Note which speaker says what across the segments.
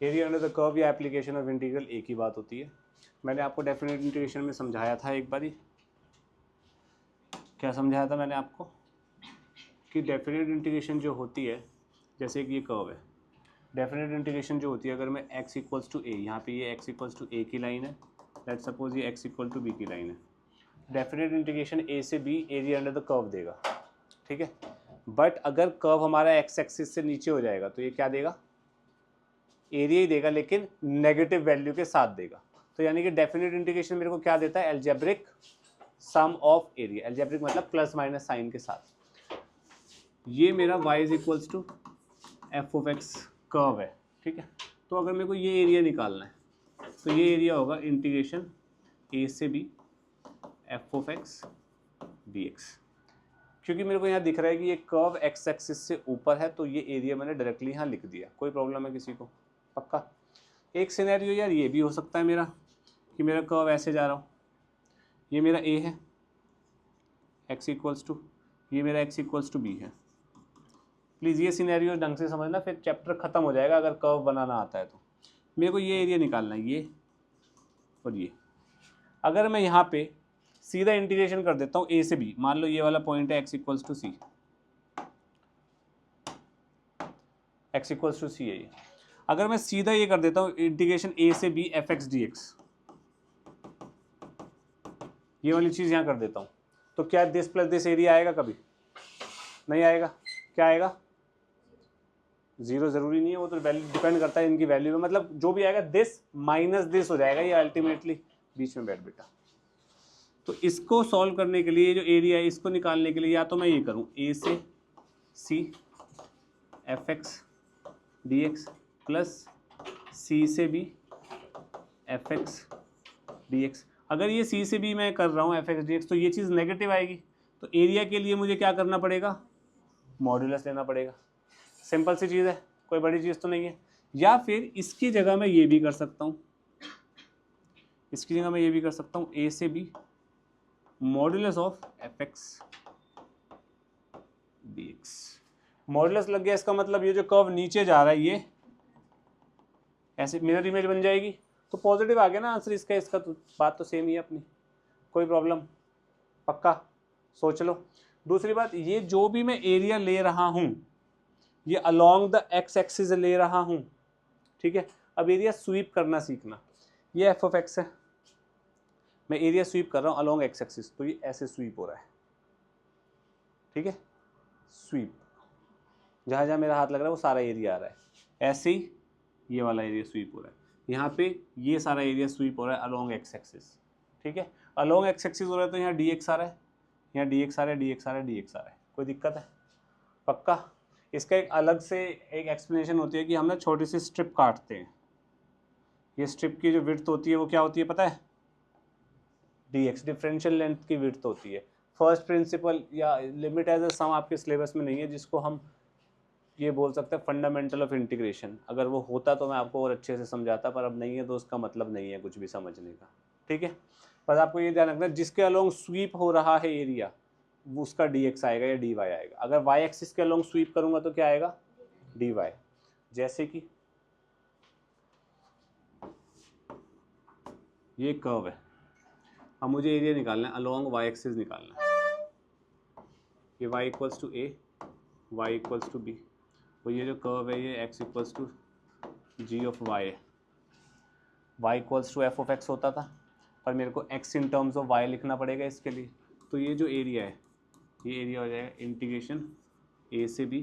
Speaker 1: Area under the curve या application of integral एक ही बात होती है। मैंने आपको डेफिनेट इंटीग्रेशन में समझाया था एक बारी। क्या समझाया था मैंने आपको कि डेफिनेट इंटीग्रेशन जो होती है, जैसे कि ये कर्व है, डेफिनेट इंटीग्रेशन जो होती है, अगर मैं x इक्वल्स टू ए, यहाँ पे ये x इक्वल्स टू ए की लाइन है, लेट्स सपोज ये x इक्वल टू बी की लाइन है, डेफिनेट इंटीग्रेशन a से b area under the curve देगा, ठीक है। बट अगर कर्व हमारा x एक्सिस से नीचे हो जाएगा तो ये क्या देगा, एरिया ही देगा, लेकिन नेगेटिव वैल्यू के साथ देगा। तो यानी कि डेफिनेट इंटीग्रेशन मेरे को क्या देता है, algebraic sum of area, algebraic मतलब प्लस माइनस साइन के साथ। ये मेरा y is equals to F of X curve है, ठीक है। तो अगर मेरे को ये एरिया निकालना है तो ये एरिया होगा इंटीग्रेशन a से b F of x d x. क्योंकि मेरे को यहाँ दिख रहा है कि ये कर्व एक्स एक्सिस से ऊपर है, तो ये एरिया मैंने डायरेक्टली यहाँ लिख दिया। कोई प्रॉब्लम है किसी को? पक्का। एक सिनेरियो यार ये भी हो सकता है मेरा कि मेरा कर्व ऐसे जा रहा हो, ये मेरा a है x इक्वल्स टू, ये मेरा x इक्वल्स टू b है। प्लीज़ ये सिनेरियो ढंग से समझना, फिर चैप्टर ख़त्म हो जाएगा अगर कर्व बनाना आता है तो। मेरे को ये एरिया निकालना है, ये और ये। अगर मैं यहाँ पे सीधा इंटीग्रेशन कर देता हूँ a से b, मान लो ये वाला पॉइंट है x equals to c, x equals to c है ये। अगर मैं सीधा ये कर देता हूँ इंटीग्रेशन a से b f x d x, ये वाली चीज़ यहाँ कर देता हूँ, तो क्या दिस प्लस दिस एरिया आएगा? कभी नहीं आएगा। क्या आएगा? जीरो। जरूरी नहीं है, वो तो वैल्यू डिपेंड करता है इनकी वैल्यू में, मतलब जो भी आएगा दिस माइनस दिस हो जाएगा ये अल्टीमेटली। बीच में बैठ बेटा। तो इसको सॉल्व करने के लिए जो एरिया है इसको निकालने के लिए या तो मैं ये करूं a से c F x d x plus c से b f x d x. अगर ये c से b मैं कर रहा हूँ एफ एक्स डी एक्स, तो ये चीज़ नेगेटिव आएगी, तो एरिया के लिए मुझे क्या करना पड़ेगा, मॉड्यूलस लेना पड़ेगा। सिंपल सी चीज़ है, कोई बड़ी चीज़ तो नहीं है। या फिर इसकी जगह मैं ये भी कर सकता हूँ, इसकी जगह मैं ये भी कर सकता हूँ a से b modulus of F x d x. Modulus लग गया, इसका मतलब ये जो कर्व नीचे जा रहा है ये ऐसे मिरर इमेज बन जाएगी, तो पॉजिटिव आ गया ना आंसर इसका। इसका तो बात तो सेम ही है अपनी, कोई प्रॉब्लम? पक्का, सोच लो। दूसरी बात, ये जो भी मैं एरिया ले रहा हूँ ये अलोंग द एक्स एक्सिस ले रहा हूँ, ठीक है। अब एरिया स्वीप करना सीखना। ये एफ ऑफ एक्स है, मैं एरिया स्वीप कर रहा हूँ अलोंग एक्स एक्सिस, तो ये ऐसे स्वीप हो रहा है, ठीक है। स्वीप, जहाँ जहाँ मेरा हाथ लग रहा है वो सारा एरिया आ रहा है। ऐसे ही ये वाला एरिया स्वीप हो रहा है, यहाँ पे ये सारा एरिया स्वीप हो रहा है अलोंग एक्स एक्सिस, ठीक है। अलोंग एक्स एक्सिस हो रहा है तो यहाँ डी एक्स आ रहा है, यहाँ डी एक्स आ रहा है, डी एक्स आ रहा है, डी एक्स आ रहा है। कोई दिक्कत है? पक्का। इसका एक अलग से एक एक्सप्लेनेशन होती है कि हम ना छोटी सी स्ट्रिप काटते हैं, ये स्ट्रिप की जो विड्थ होती है वो क्या होती है पता है? डी एक्स, डिफरेंशियल लेंथ की विड्थ होती है। फर्स्ट प्रिंसिपल या लिमिट एज अ सम आपके सिलेबस में नहीं है, जिसको हम ये बोल सकते हैं फंडामेंटल ऑफ इंटीग्रेशन। अगर वो होता तो मैं आपको और अच्छे से समझाता, पर अब नहीं है तो उसका मतलब नहीं है कुछ भी समझने का, ठीक है। बस आपको ये ध्यान रखना, जिसके अलोंग स्वीप हो रहा है एरिया वो उसका डी एक्स आएगा या डी वाई आएगा। अगर वाई एक्सिस के अलोंग स्वीप करूंगा तो क्या आएगा? D Y. जैसे कि ये कर्व है, अब मुझे एरिया निकालना है अलोंग वाई एक्सिस निकालना है। ये y equals to A, Y equals to B, तो ये जो कर्व है ये x equals to G of Y है। y equals to F of X होता था, पर मेरे को x in terms of y लिखना पड़ेगा इसके लिए। तो ये जो एरिया है ये एरिया हो जाएगा इंटीग्रेशन a से b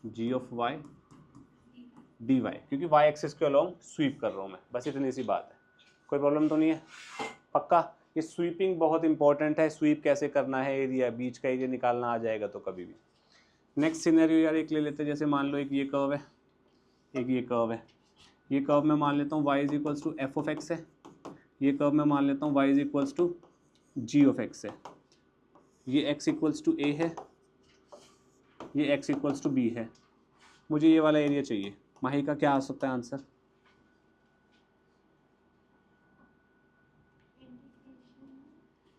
Speaker 1: G of y D Y, क्योंकि y एक्सिस के अलोंग स्वीप कर रहा हूँ मैं। बस इतनी सी बात है, कोई प्रॉब्लम तो नहीं है? पक्का। ये स्वीपिंग बहुत इंपॉर्टेंट है, स्वीप कैसे करना है, एरिया बीच का एरिया निकालना आ जाएगा तो कभी भी। नेक्स्ट सिनेरियो यार एक ले लेते हैं, जैसे मान लो एक ये कर्व है, एक ये कर्व है। ये कर्व मैं मान लेता हूँ y is equals to F of X है, ये कर्व मैं मान लेता हूँ y is equals to G of X है। ये x इक्वल्स टू a है, ये x इक्वल्स टू b है। मुझे ये वाला एरिया चाहिए। माही का क्या आ सकता है आंसर?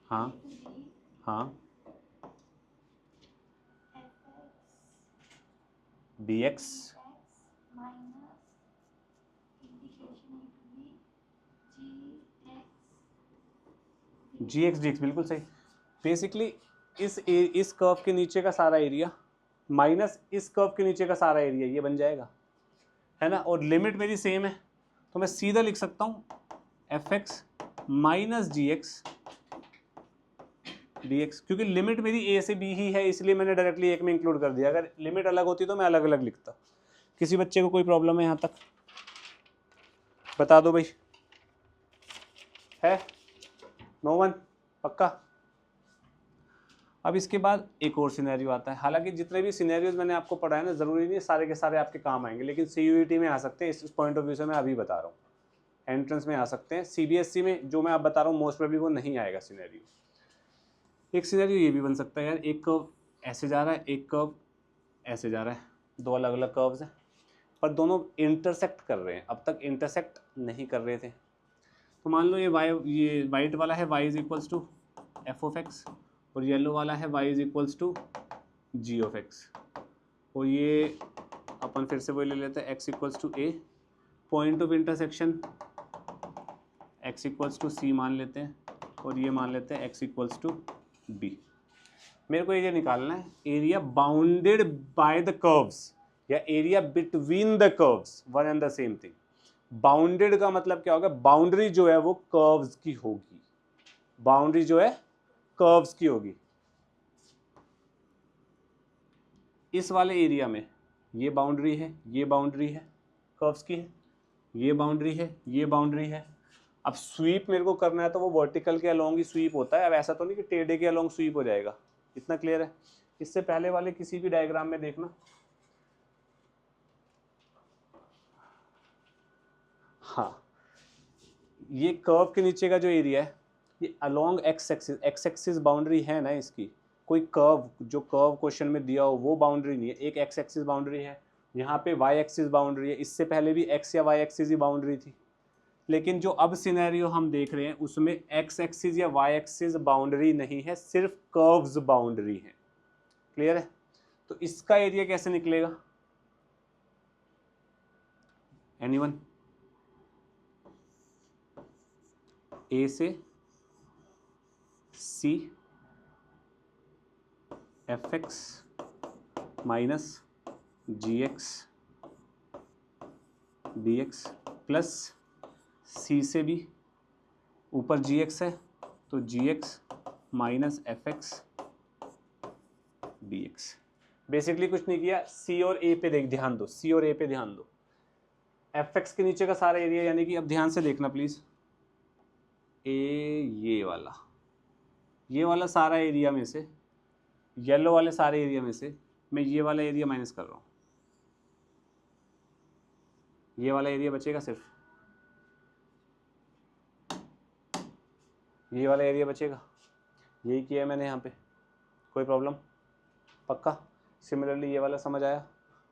Speaker 1: हाँ हाँ, डी एक्स जी एक्स डी एक्स, बिल्कुल सही। बेसिकली इस कर्व के नीचे का सारा एरिया माइनस इस कर्व के नीचे का सारा एरिया, ये बन जाएगा, है ना। और लिमिट मेरी सेम है, तो मैं सीधा लिख सकता हूँ F x minus g x d x, क्योंकि लिमिट मेरी ए से बी ही है, इसलिए मैंने डायरेक्टली एक में इंक्लूड कर दिया। अगर लिमिट अलग होती तो मैं अलग अलग लिखता। किसी बच्चे को कोई प्रॉब्लम है यहाँ तक? बता दो भाई, है? No one? पक्का? अब इसके बाद एक और सिनेरियो आता है। हालांकि जितने भी सिनेरियोज मैंने आपको पढ़ाए ना, जरूरी नहीं सारे के सारे आपके काम आएंगे, लेकिन सीयूईटी में आ सकते हैं। इस पॉइंट ऑफ व्यू से मैं अभी बता रहा हूँ, एंट्रेंस में आ सकते हैं। सीबीएसई में जो मैं आप बता रहा हूँ मोस्ट प्रोबेबली वो नहीं आएगा सिनेरियो। एक सिनेरियो ये भी बन सकता है यार, एक कर्व ऐसे जा रहा है, एक कर्व ऐसे जा रहा है, दो अलग अलग कर्व्स हैं, पर दोनों इंटरसेक्ट कर रहे हैं। अब तक इंटरसेक्ट नहीं कर रहे थे। तो मान लो ये वाइट वाला है y is equals to F of X, और येलो वाला है y is equals to G of X. और ये अपन फिर से वही ले लेते हैं, x equals to a, point of intersection x equals to c मान लेते हैं, और ये मान लेते हैं x इक्वल्स टू बी। मेरे को एरिया निकालना है, area bounded by the curves या area between the curves, one and the same thing. Bounded का मतलब क्या होगा? बाउंड्री जो है वो कर्व्स की होगी, बाउंड्री जो है कर्व्स की होगी। इस वाले एरिया में ये बाउंड्री है, ये बाउंड्री है, कर्व्स की है, ये बाउंड्री है, ये बाउंड्री है। अब स्वीप मेरे को करना है तो वो वर्टिकल के अलोंग ही स्वीप होता है। अब ऐसा तो नहीं कि टेढ़े के अलोंग स्वीप हो जाएगा। इतना क्लियर है? इससे पहले वाले किसी भी डायग्राम में देखना, हाँ, ये कर्व के नीचे का जो एरिया है ये अलोंग एक्स एक्सिस बाउंड्री है ना इसकी। कोई कर्व जो कर्व क्वेश्चन में दिया हो वो बाउंड्री नहीं है, एक एक्स एक्सिस बाउंड्री है, यहाँ पे वाई एक्सिस बाउंड्री है। इससे पहले भी एक्स या वाई एक्सिस ही बाउंड्री थी, लेकिन जो अब सिनेरियो हम देख रहे हैं उसमें एक्स एक्सिस या वाई एक्सिस बाउंड्री नहीं है, सिर्फ कर्व्स बाउंड्री है। क्लियर है? तो इसका एरिया कैसे निकलेगा? एनीवन? ए से c f x minus g x d x plus c से भी ऊपर जी एक्स है तो g x minus f x d x. Basically कुछ नहीं किया, सी और ए पे ध्यान दो, सी और ए पे ध्यान दो। एफ एक्स के नीचे का सारा एरिया, यानी कि अब ध्यान से देखना प्लीज, ये वाला सारा एरिया में से, येलो वाले सारे एरिया में से मैं ये वाला एरिया माइनस कर रहा हूँ। ये वाला एरिया बचेगा, सिर्फ ये वाला एरिया बचेगा। यही किया है मैंने यहाँ पे, कोई प्रॉब्लम? पक्का? सिमिलरली ये वाला समझ आया,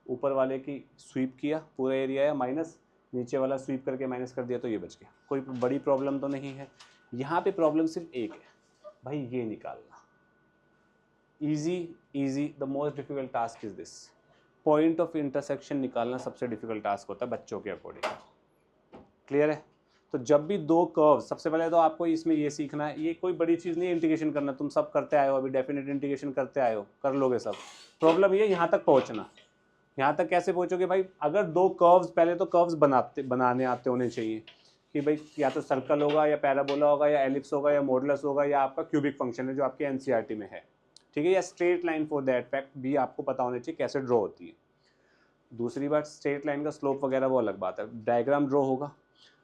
Speaker 1: ऊपर वाले की स्वीप किया, पूरा एरिया आया माइनस, नीचे वाला स्वीप करके माइनस कर दिया तो ये बच गया। कोई बड़ी प्रॉब्लम तो नहीं है। यहाँ पे प्रॉब्लम सिर्फ एक है भाई, ये निकालना। Easy the most difficult task is this. Point of intersection निकालना सबसे डिफिकल्ट टास्क होता है बच्चों के अकॉर्डिंग। क्लियर है? तो जब भी दो कर्व, सबसे पहले तो आपको इसमें ये सीखना है, ये कोई बड़ी चीज़ नहीं है इंटीग्रेशन करना, तुम सब करते आए हो, अभी डेफिनेट इंटीग्रेशन करते आए हो, कर लोगे सब। प्रॉब्लम ये यहाँ तक पहुँचना। यहाँ तक कैसे पहुँचोगे भाई? अगर दो कर्व्स, पहले तो कर्व्स बनाने आते होने चाहिए कि भाई या तो सर्कल होगा या पैराबोला होगा या एलिप्स होगा या मॉडुलस होगा या आपका क्यूबिक फंक्शन है जो आपके एनसीईआरटी में है, ठीक है, या straight line for that fact भी आपको पता होना चाहिए कैसे ड्रॉ होती है। दूसरी बात, स्ट्रेट लाइन का स्लोप वगैरह वो अलग बात है। डायग्राम ड्रॉ होगा,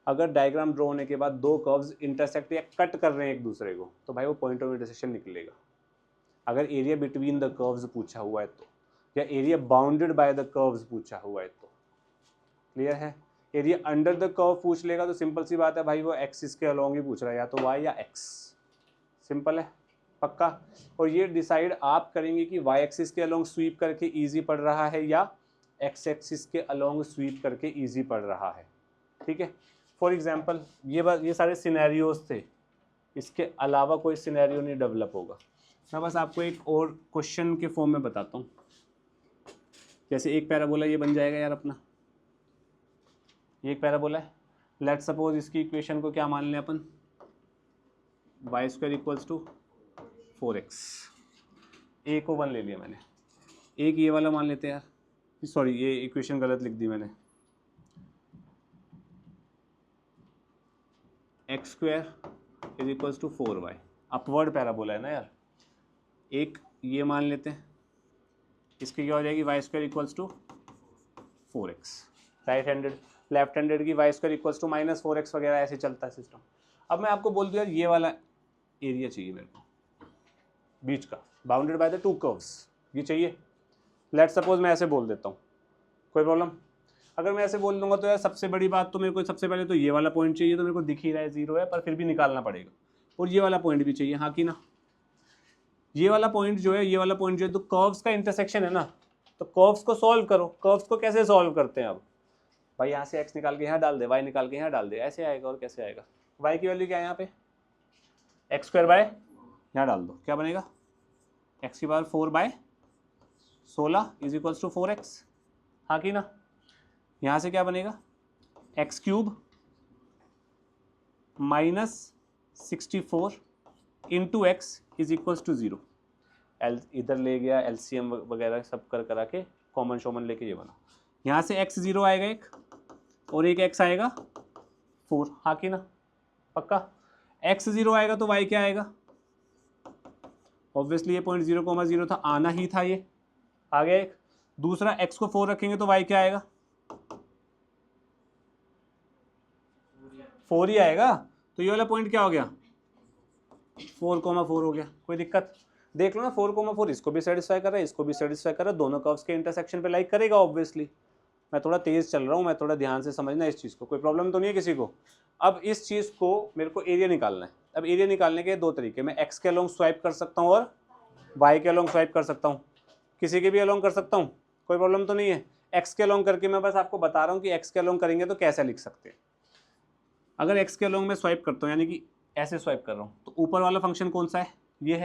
Speaker 1: अगर डायग्राम ड्रॉ होने के बाद दो कर्व्स इंटरसेक्ट या कट कर रहे हैं एक दूसरे को, तो भाई वो पॉइंट ऑफ इंटरसेक्शन निकलेगा। अगर एरिया बिटवीन द कर्व्स पूछा हुआ है तो, या area bounded by the curves पूछा हुआ है तो। क्लियर है? एरिया अंडर द कर्व पूछ लेगा तो सिंपल सी बात है भाई, वो एक्सिस के अलोंग ही पूछ रहा है, या तो वाई या एक्स। सिंपल है? पक्का? और ये डिसाइड आप करेंगे कि वाई एक्सिस के अलोंग स्वीप करके इजी पड़ रहा है या एक्स एक्सिस के अलोंग स्वीप करके इजी पड़ रहा है। ठीक है? फॉर एग्जाम्पल ये सारे सिनेरियोज थे, इसके अलावा कोई सिनेरियो नहीं डेवलप होगा। मैं बस आपको एक और क्वेश्चन के फॉर्म में बताता हूँ। जैसे एक पैराबोला ये बन जाएगा यार अपना, ये एक पैराबोला है, लेट्स सपोज इसकी इक्वेशन को क्या मान लें अपन, y square equals to 4x। A को 1 ले लिया मैंने, एक ये वाला मान लेते हैं यार, सॉरी ये इक्वेशन गलत लिख दी मैंने, X square is equals to 4y, upward parabola है ना यार। एक ये मान लेते हैं, इसकी क्या हो जाएगी, y square equals to 4x, right handed, left handed की y square equals to -4x वगैरह, ऐसे चलता है सिस्टम। अब मैं आपको बोल दूँ यार ये वाला एरिया चाहिए मेरे को, बीच का, bounded by the two curves, ये चाहिए। लेट्स सपोज मैं ऐसे बोल देता हूँ, कोई प्रॉब्लम? अगर मैं ऐसे बोल दूंगा तो यार सबसे बड़ी बात तो मेरे को सबसे पहले तो ये वाला पॉइंट चाहिए, तो मेरे को दिख ही रहा है 0 है, पर फिर भी निकालना पड़ेगा, और ये वाला पॉइंट भी चाहिए, हाँ कि ना। ये वाला पॉइंट जो है, ये वाला पॉइंट जो है, तो कर्व्स का इंटरसेक्शन है ना, तो कर्व्स को सॉल्व करो। कर्व्स को कैसे सॉल्व करते हैं? अब भाई यहाँ से x निकाल के यहाँ डाल दे, y निकाल के यहाँ डाल दे, ऐसे आएगा। और कैसे आएगा? y की वैल्यू क्या है यहाँ पे, एक्स स्क्वायर बाय, यहाँ डाल दो, क्या बनेगा, x की power 4/16 is equals to 4x, हाँ कि ना। यहाँ से क्या बनेगा, X cube -64 into X is equals to 0। इधर ले गया एलसीएम वगैरह सब करा के कॉमन शॉमन लेके ये बना। यहाँ से x 0 आएगा एक, और एक x आएगा 4, हाँ कि ना, पक्का। x 0 आएगा तो y क्या आएगा, ऑब्वियसली ये पॉइंट 0,0 था, आना ही था, ये आ गया एक। दूसरा x को 4 रखेंगे तो y क्या आएगा, 4 ही आएगा। तो ये वाला पॉइंट क्या हो गया, 4,4 हो गया। कोई दिक्कत? देख लो ना, 4,4 इसको भी सेटिस्फाई कर रहा है, इसको भी सेटिस्फाई कर रहा है, दोनों कर्व्स के इंटरसेक्शन पे लाइक करेगा ऑब्वियसली। मैं थोड़ा तेज चल रहा हूँ, मैं थोड़ा ध्यान से समझना इस चीज़ को, कोई प्रॉब्लम तो नहीं है किसी को। अब इस चीज़ को मेरे को एरिया निकालना है। अब एरिया निकालने के दो तरीके, मैं एक्स के अलोंग स्वाइप कर सकता हूँ और वाई के अलोंग स्वाइप कर सकता हूँ, किसी के भी अलोंग कर सकता हूँ, कोई प्रॉब्लम तो नहीं है। एक्स के अलोंग करके मैं बस आपको बता रहा हूँ कि एक्स के अलोंग करेंगे तो कैसे लिख सकते हैं। अगर एक्स के अलोंग में स्वाइप करता हूँ, यानी कि ऐसे स्वाइप कर रहा हूँ, तो ऊपर वाला फंक्शन कौन सा है, ये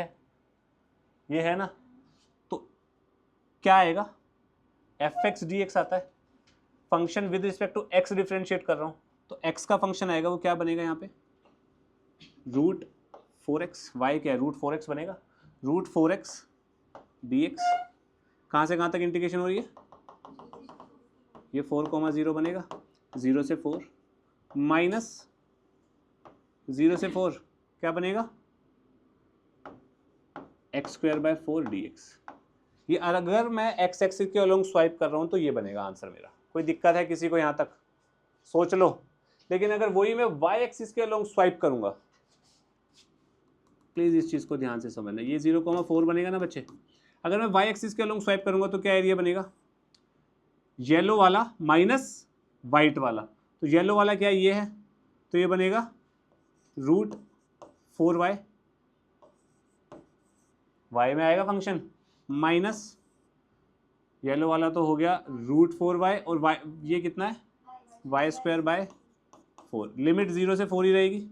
Speaker 1: है ना, तो क्या आएगा, fx dx आता है। Function with respect to x differentiate कर रहा हूँ, तो x का फंक्शन आएगा, वो क्या बनेगा यहाँ पे, √4x, y क्या है, √4x बनेगा, √4x dx। कहाँ से कहाँ तक इंटीग्रेशन हो रही है, ये 4,0 बनेगा, 0 से 4 माइनस 0 से 4 क्या बनेगा, एक्स स्क्वायर बाय 4 dx। ये अगर मैं एक्स एक्सिस के अलोंग स्वाइप कर रहा हूँ तो ये बनेगा आंसर मेरा। कोई दिक्कत है किसी को यहाँ तक, सोच लो। लेकिन अगर वही मैं वाई एक्सिस के अलोंग स्वाइप करूंगा, प्लीज इस चीज को ध्यान से समझना, ये 0,4 बनेगा ना बच्चे। अगर मैं वाई एक्सिस के अलोंग स्वाइप करूंगा तो क्या एरिया बनेगा, येलो वाला माइनस वाइट वाला। तो येलो वाला क्या ये है, तो ये बनेगा √4y, y में आएगा फंक्शन, माइनस येलो वाला तो हो गया √4y, और y ये कितना है, वाई स्क्वायर बाय 4। लिमिट 0 से 4 ही रहेगी।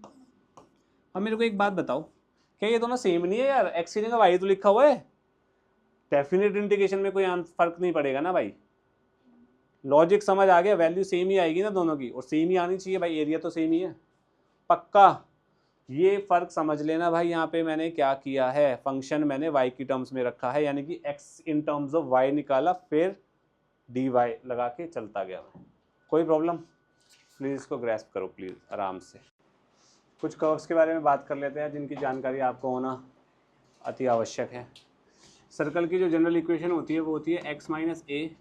Speaker 1: अब मेरे को एक बात बताओ, क्या ये दोनों सेम नहीं है यार, एक्स की जगह वाई तो लिखा हुआ है। डेफिनेट इंटीग्रेशन में कोई फर्क नहीं पड़ेगा ना भाई, लॉजिक समझ आ गया, वैल्यू सेम ही आएगी ना दोनों की, और सेम ही आनी चाहिए भाई, एरिया तो सेम ही है, पक्का। ये फर्क समझ लेना भाई, यहाँ पे मैंने क्या किया है, फंक्शन मैंने y की टर्म्स में रखा है, यानी कि x in terms of y निकाला, फिर dy लगा के चलता गया। कोई प्रॉब्लम? प्लीज़ इसको ग्रैस्प करो प्लीज़ आराम से। कुछ कर्व्स के बारे में बात कर लेते हैं जिनकी जानकारी आपको होना अति आवश्यक है। सर्कल की जो जनरल इक्वेशन होती है वो होती है x माइनस ए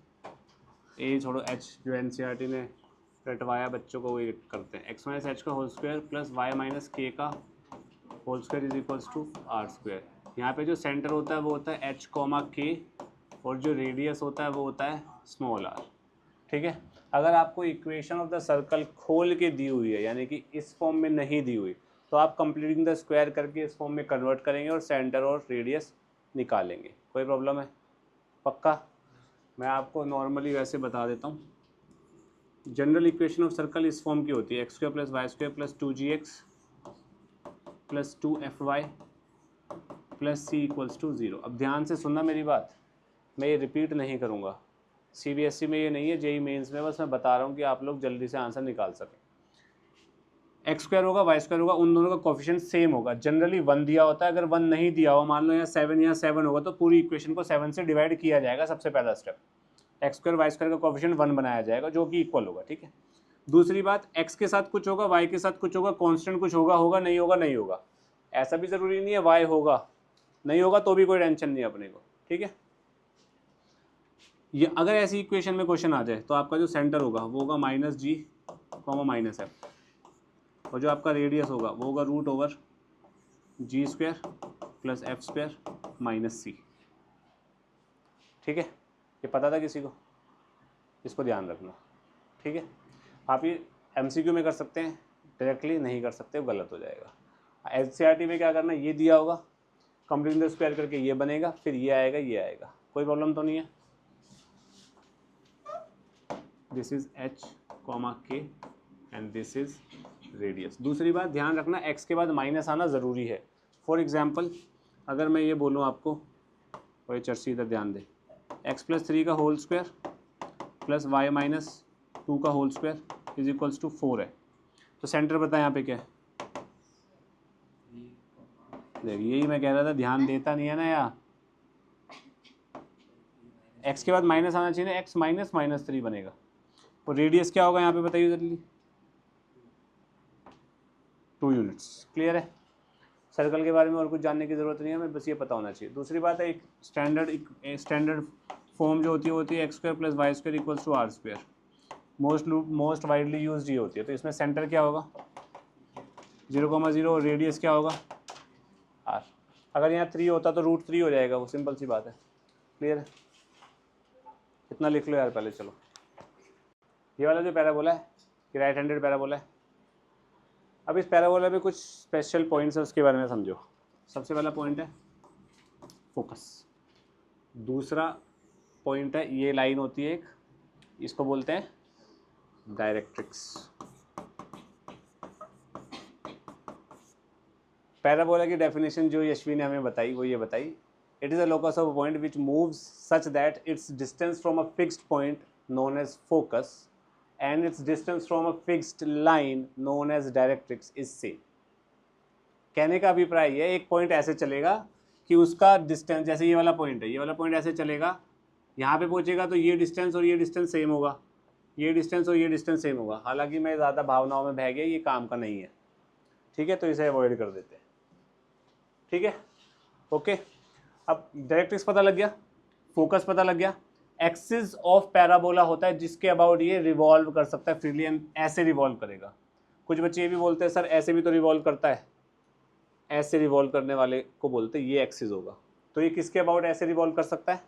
Speaker 1: छोड़ो h, जो एनसीईआरटी ने रटवाया बच्चों को वही करते हैं, x माइनस एच का whole square plus Y minus K का whole square is equals to R square. यहाँ पे जो सेंटर होता है वो होता है h, k, और जो रेडियस होता है वो होता है स्मॉल r। ठीक है, अगर आपको इक्वेशन ऑफ द सर्कल खोल के दी हुई है, यानी कि इस फॉर्म में नहीं दी हुई, तो आप कंप्लीटिंग द स्क्वायर करके इस फॉर्म में कन्वर्ट करेंगे और सेंटर और रेडियस निकालेंगे। कोई प्रॉब्लम है? पक्का। मैं आपको नॉर्मली वैसे बता देता हूँ। जनरल इक्वेशन ऑफ सर्कल इस फॉर्म की होती है, X square plus Y square plus 2gx plus 2fy plus c equals to 0। अब ध्यान से सुनना मेरी बात, मैं ये रिपीट नहीं करूँगा, CBSE में ये नहीं है, JEE मेंस में, बस मैं बता रहा हूँ कि आप लोग जल्दी से आंसर निकाल सकें। एक्स स्क्वायर होगा वाई स्क्वायर होगा, उन दोनों का कोफिशिएंट सेम होगा। जनरली 1 दिया होता है, अगर 1 नहीं दिया हो, मान लो यहाँ 7 होगा, तो पूरी इक्वेशन को 7 से डिवाइड किया जाएगा। सबसे पहला step, X square Y square का कोफिशिएंट 1 बनाया जाएगा जो कि इक्वल होगा, ठीक है। दूसरी बात, एक्स के साथ कुछ होगा, वाई के साथ कुछ होगा, कांस्टेंट कुछ होगा, होगा नहीं होगा, नहीं होगा। ऐसा भी जरूरी नहीं है वाई होगा, नहीं होगा तो भी कोई टेंशन नहीं अपने को, ठीक है। ये अगर ऐसी इक्वेशन में क्वेश्चन आ जाए तो आपका जो सेंटर होगा वो होगा -g, -f, और जो आपका रेडियस होगा वो होगा √g² + f² - c, ठीक है। ये पता था किसी को? इसको ध्यान रखना, ठीक है। आप ये MCQ में कर सकते हैं, डायरेक्टली नहीं कर सकते, वो गलत हो जाएगा। NCERT में क्या करना, ये दिया होगा, कंप्लीट द स्क्वायर करके ये बनेगा, फिर ये आएगा, ये आएगा, कोई प्रॉब्लम तो नहीं है। This is h, k and this is radius. दूसरी बात ध्यान रखना, x के बाद माइनस आना ज़रूरी है। फॉर एग्जाम्पल अगर मैं ये बोलूँ आपको, और ये चर्ची इधर ध्यान दे, x+3 का होल स्क्वायर प्लस y - 2 का whole square is equals to 4 है, तो सेंटर पता है यहाँ पे क्या है? देखिए यही मैं कह रहा था, ध्यान देता नहीं है ना यार। x के बाद माइनस आना चाहिए ना, x - -3 बनेगा। और रेडियस क्या होगा यहाँ पे बताइए जल्दी? 2 यूनिट्स। क्लियर है? सर्कल के बारे में और कुछ जानने की ज़रूरत नहीं है, हमें बस ये पता होना चाहिए। दूसरी बात है, एक स्टैंडर्ड फॉर्म जो होती है x² + y² = r²। Most widely used ये होती है। तो इसमें सेंटर क्या होगा? 0,0, और रेडियस क्या होगा? r। अगर यहाँ 3 होता तो √3 हो जाएगा, वो सिंपल सी बात है। क्लियर है? इतना लिख लो यार पहले। चलो, ये वाला जो पैराबोला है, ये राइट हैंडेड पैराबोला है। अब इस पैराबोला में कुछ स्पेशल पॉइंट्स है, उसके बारे में समझो। सबसे पहला पॉइंट है फोकस। दूसरा पॉइंट है, ये लाइन होती है एक, इसको बोलते हैं डायरेक्ट्रिक्स। पैराबोला की डेफिनेशन जो यशवी ने हमें बताई वो ये बताई, it is a locus of a point which moves such that its distance from a fixed point known as focus and its distance from a fixed line known as directrix is same। कहने का अभिप्राय ये, एक point ऐसे चलेगा कि उसका distance, जैसे ये वाला पॉइंट है, ये वाला पॉइंट ऐसे चलेगा, यहाँ पे पहुँचेगा तो ये डिस्टेंस और ये डिस्टेंस सेम होगा, ये डिस्टेंस और ये डिस्टेंस सेम होगा। हालांकि मैं ज़्यादा भावनाओं में बह गया, ये काम का नहीं है, ठीक है, तो इसे अवॉइड कर देते हैं, ठीक है, ओके। अब डायरेक्ट्रिक्स पता लग गया, फोकस पता लग गया। एक्सिस ऑफ पैराबोला होता है जिसके अबाउट ये रिवॉल्व कर सकता है फ्रीली, एंड ऐसे रिवॉल्व करेगा। कुछ बच्चे ये भी बोलते हैं सर ऐसे भी तो रिवॉल्व करता है, ऐसे रिवॉल्व करने वाले को बोलते हैं ये एक्सिस होगा। तो ये किसके अबाउट ऐसे रिवॉल्व कर सकता है?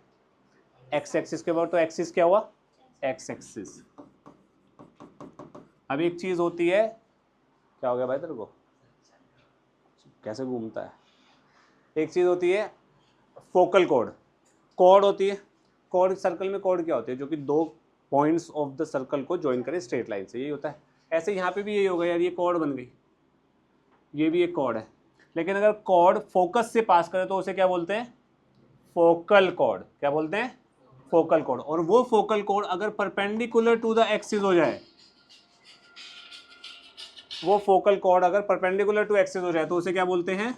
Speaker 1: एक्स एक्सिस के अबाउट। तो एक्सिस क्या हुआ? X axis. अब एक चीज होती है, क्या हो गया भाई तेरे को, कैसे घूमता है? एक चीज होती है फोकल कॉर्ड, कॉर्ड होती है। कॉर्ड, सर्कल में कॉर्ड क्या होती है? जो कि 2 पॉइंट्स ऑफ द सर्कल को ज्वाइन करे स्ट्रेट लाइन से, यही होता है। ऐसे यहाँ पे भी यही होगा यार, ये कॉर्ड बन गई, ये भी एक कॉर्ड है। लेकिन अगर कॉर्ड फोकस से पास करे तो उसे क्या बोलते हैं? Focal cord. क्या बोलते हैं? Focal cord. और वो फोकल कॉर्ड अगर परपेंडिकुलर टू द एक्सिस हो जाए, वो फोकल कॉर्ड अगर परपेंडिकुलर टू एक्सिस हो जाए तो उसे क्या बोलते हैं?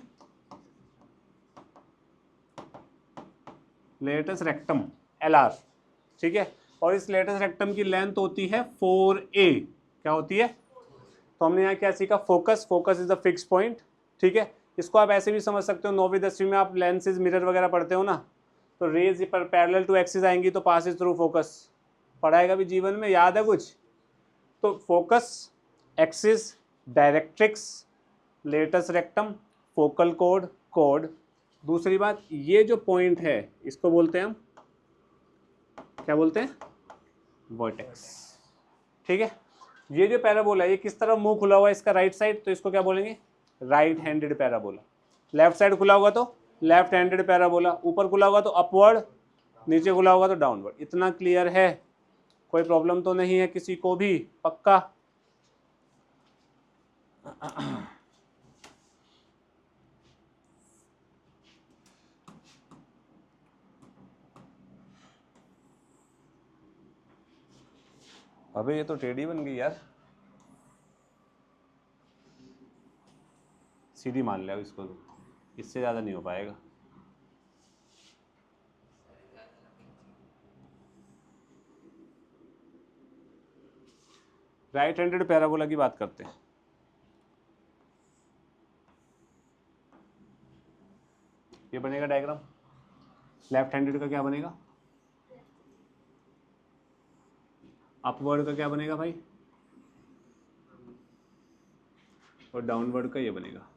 Speaker 1: लेटस रेक्टम, LR, ठीक है। और इस लेटस रेक्टम की लेंथ होती है 4a। क्या होती है? तो हमने यहाँ क्या सीखा? Focus. Focus is the fix point, ठीक है। इसको आप ऐसे भी समझ सकते हो, 9वीं 10वीं में आप लेंसेज मिरर वगैरह पढ़ते हो ना, तो रेज पर पैरेलल टू एक्सिस आएंगी तो पासिस थ्रू फोकस। पढ़ाएगा भी जीवन में, याद है कुछ? तो focus, axis, directrix, latus rectum, focal chord, chord. दूसरी बात, ये जो पॉइंट है इसको बोलते हैं हम, क्या बोलते हैं? वर्टेक्स, ठीक है। ये जो पैराबोला है ये किस तरफ मुंह खुला हुआ है इसका? राइट साइड, तो इसको क्या बोलेंगे? Right handed parabola. Left side खुला होगा तो लेफ्ट हैंडेड पैराबोला। ऊपर खुला होगा तो अपवर्ड, नीचे खुला होगा तो डाउनवर्ड। इतना क्लियर है? कोई प्रॉब्लम तो नहीं है किसी को भी? पक्का? अबे ये तो टेढ़ी बन गई यार। सीधी मान लो इसको, इससे ज़्यादा नहीं हो पाएगा। राइट हैंडेड पैराबोला की बात करते हैं। ये बनेगा डायग्राम। लेफ्ट हैंडेड का क्या बनेगा? अपवर्ड का क्या बनेगा भाई? और डाउनवर्ड का ये बनेगा।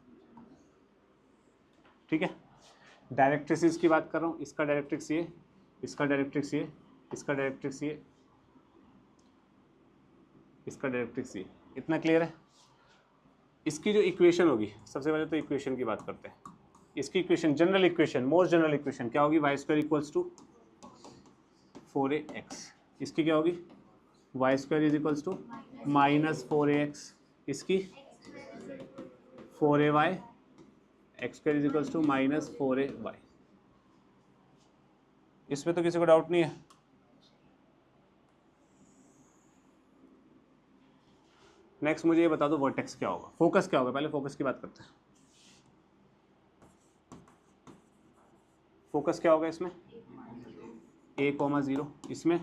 Speaker 1: ठीक है। डायरेक्ट्रिक्स की बात कर रहा हूँ, इसका डायरेक्ट्रिक्स ये, इसका डायरेक्ट्रिक्स ये, इसका डायरेक्ट्रिक्स ये, इसका डायरेक्ट्रिक्स ये। इतना क्लियर है? इसकी जो इक्वेशन होगी, सबसे पहले तो इक्वेशन की बात करते हैं। इसकी equation, general equation, most general equation क्या होगी? Y square equals to 4ax। इसकी क्या होगी? Y square is equals to minus 4ax। इसकी 4ay, X square is equals to minus 4ay। इसमें तो किसी को डाउट नहीं है? नेक्स्ट मुझे ये बता दो वर्टेक्स क्या होगा, फोकस क्या होगा। पहले फोकस की बात करते हैं। फोकस क्या होगा इसमें? a,0। इसमें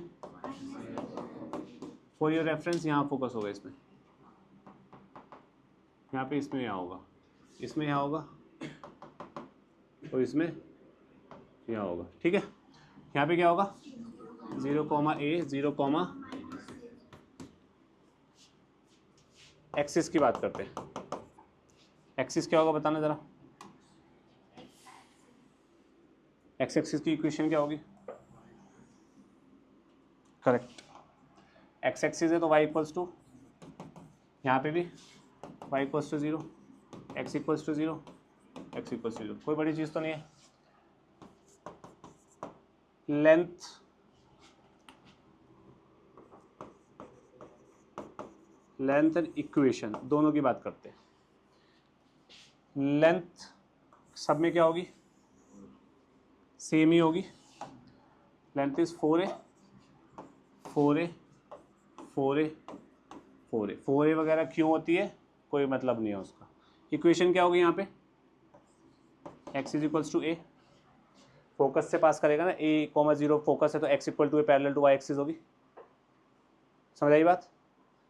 Speaker 1: फॉर योर रेफरेंस यहाँ फोकस होगा, इसमें यहाँ पे, इसमें यहाँ होगा, इसमें यहाँ होगा, और इसमें यहाँ होगा। ठीक है। यहाँ पे क्या होगा? 0,a 0, एक्सिस की बात करते हैं। एक्सिस क्या होगा बताना ज़रा। एक्स एक्सिस की इक्वेशन क्या होगी? करेक्ट। एक्स एक्सिस है तो y इक्वल्स टू, यहाँ पे भी y equals to 0, x equals to 0, x equals to 0। कोई बड़ी चीज़ तो नहीं है। लेंथ, लेंथ एंड इक्वेशन दोनों की बात करते हैं। लेंथ सब में क्या होगी? सेम ही होगी। Length is 4a 4a 4a 4a 4a वगैरह क्यों होती है? कोई मतलब नहीं है उसका। इक्वेशन क्या होगी यहाँ पे? x is equals to a, focus से पास करेगा ना, a,0 फोकस है तो x equal to a parallel to y axis होगी। समझ आई बात?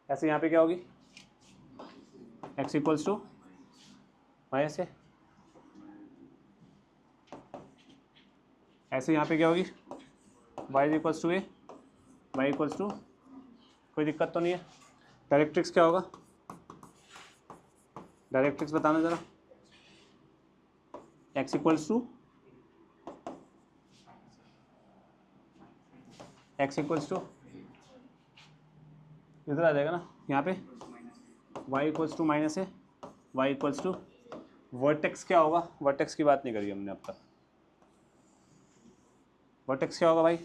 Speaker 1: ऐसे यहाँ पे क्या होगी? x इक्वल्स टू ऐसे, ऐसे यहाँ पे क्या होगी? y equals to a, y equals to, कोई दिक्कत तो नहीं है। डायरेक्ट्रिक्स क्या होगा? डायरेक्ट्रिक्स बताना ज़रा। x equals to, x equals to इधर आ जाएगा ना यहाँ पे, y इक्वल्स टू माइनस है, y इक्वल्स टू। वर्टेक्स क्या होगा? वर्टेक्स की बात नहीं करी हमने अब तक। वर्टेक्स क्या होगा भाई?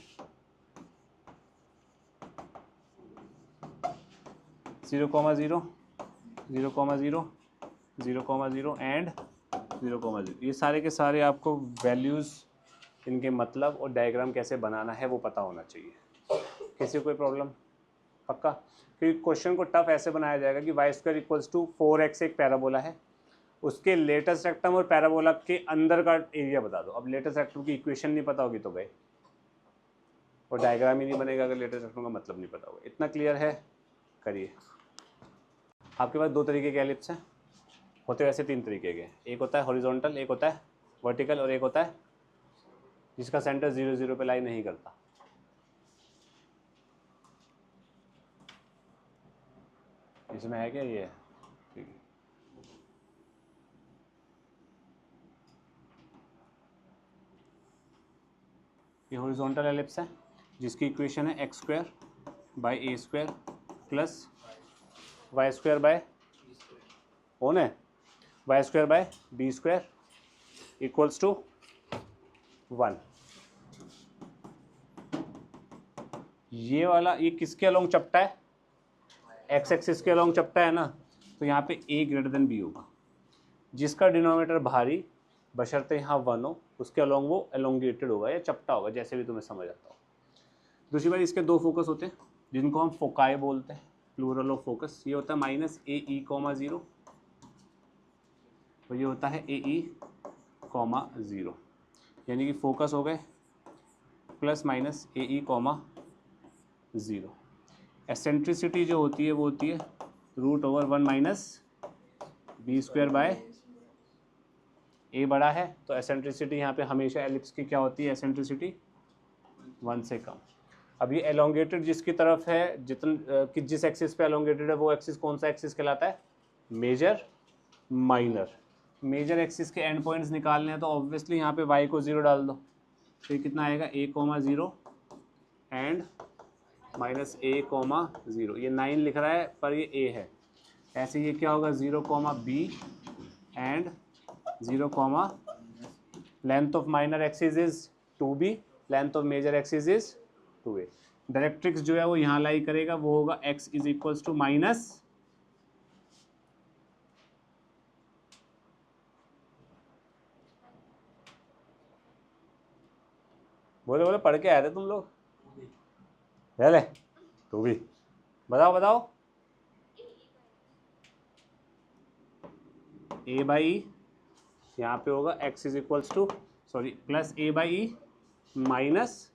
Speaker 1: 0,0 0,0 0,0 एंड 0,0। ये सारे के सारे आपको वैल्यूज़, इनके मतलब और डायग्राम कैसे बनाना है वो पता होना चाहिए। किसी को कोई प्रॉब्लम? पक्का? क्योंकि क्वेश्चन को टफ ऐसे बनाया जाएगा कि Y square equals to 4x एक पैराबोला है, उसके लेटेस्ट रेक्टम और पैराबोला के अंदर का एरिया बता दो। अब लेटेस्ट रेक्टम की इक्वेशन नहीं पता होगी तो गए, और डायग्राम ही नहीं बनेगा अगर लेटेस्ट रेक्टम का मतलब नहीं पता होगा। इतना क्लियर है? करिए। आपके पास 2 तरीके के एलिप्स हैं, होते वैसे 3 तरीके के। एक होता है हॉरिजॉन्टल, एक होता है वर्टिकल, और एक होता है जिसका सेंटर 0 0 पे लाई नहीं करता। इसमें है क्या? ये है। ठीक है। ये हॉरिजॉन्टल एलिप्स है जिसकी इक्वेशन है x square by A square plus Y square by कौन है? Y square by B square equals to 1। ये वाला, ये किसके अलोंग चपटा है? एक्स एक्सिस के अलोंग चपटा है ना, तो यहाँ पे a ग्रेटर देन b होगा। जिसका डिनोमिनेटर भारी बशर्ते यहाँ 1 हो, उसके अलोंग वो एलोंगेटेड होगा या चपटा होगा, जैसे भी तुम्हें समझ आता हो। दूसरी बात, इसके 2 फोकस होते हैं जिनको हम फोकाई बोलते हैं, प्लूरल ऑफ फोकस। ये होता है -a e, 0, तो ये होता है ए ई कॉमा 0, यानी कि फोकस हो गए प्लस माइनस ए ई कॉमा 0। एसेंट्रिसिटी जो होती है वो होती है √1 माइनस बी स्क्वायर बाय ए बड़ा है, तो एसेंट्रिसिटी यहाँ पे हमेशा एलिप्स की क्या होती है, एसेंट्रिसिटी 1 से कम। अब ये एलोंगेटेड जिसकी तरफ है, कि जिस एक्सिस पे एलोंगेटेड है वो एक्सिस कौन सा एक्सिस कहलाता है, मेजर माइनर। मेजर एक्सिस के एंड पॉइंट्स निकालने हैं तो ऑब्वियसली यहाँ पे y को 0 डाल दो, तो ये कितना आएगा a,0 एंड माइनस a,0। ये 9 लिख रहा है पर ये a है, ऐसे ये क्या होगा 0,b and 0, length of minor axis is 2b, length of major axis is 2a। Directrix जो है वो यहाँ लाई करेगा, वो होगा x is equals to minus बोले बोले पढ़ के आए थे तुम लोग, ले तू भी बताओ बताओ। ए बाई यहाँ पे होगा x is equals to plus a by E minus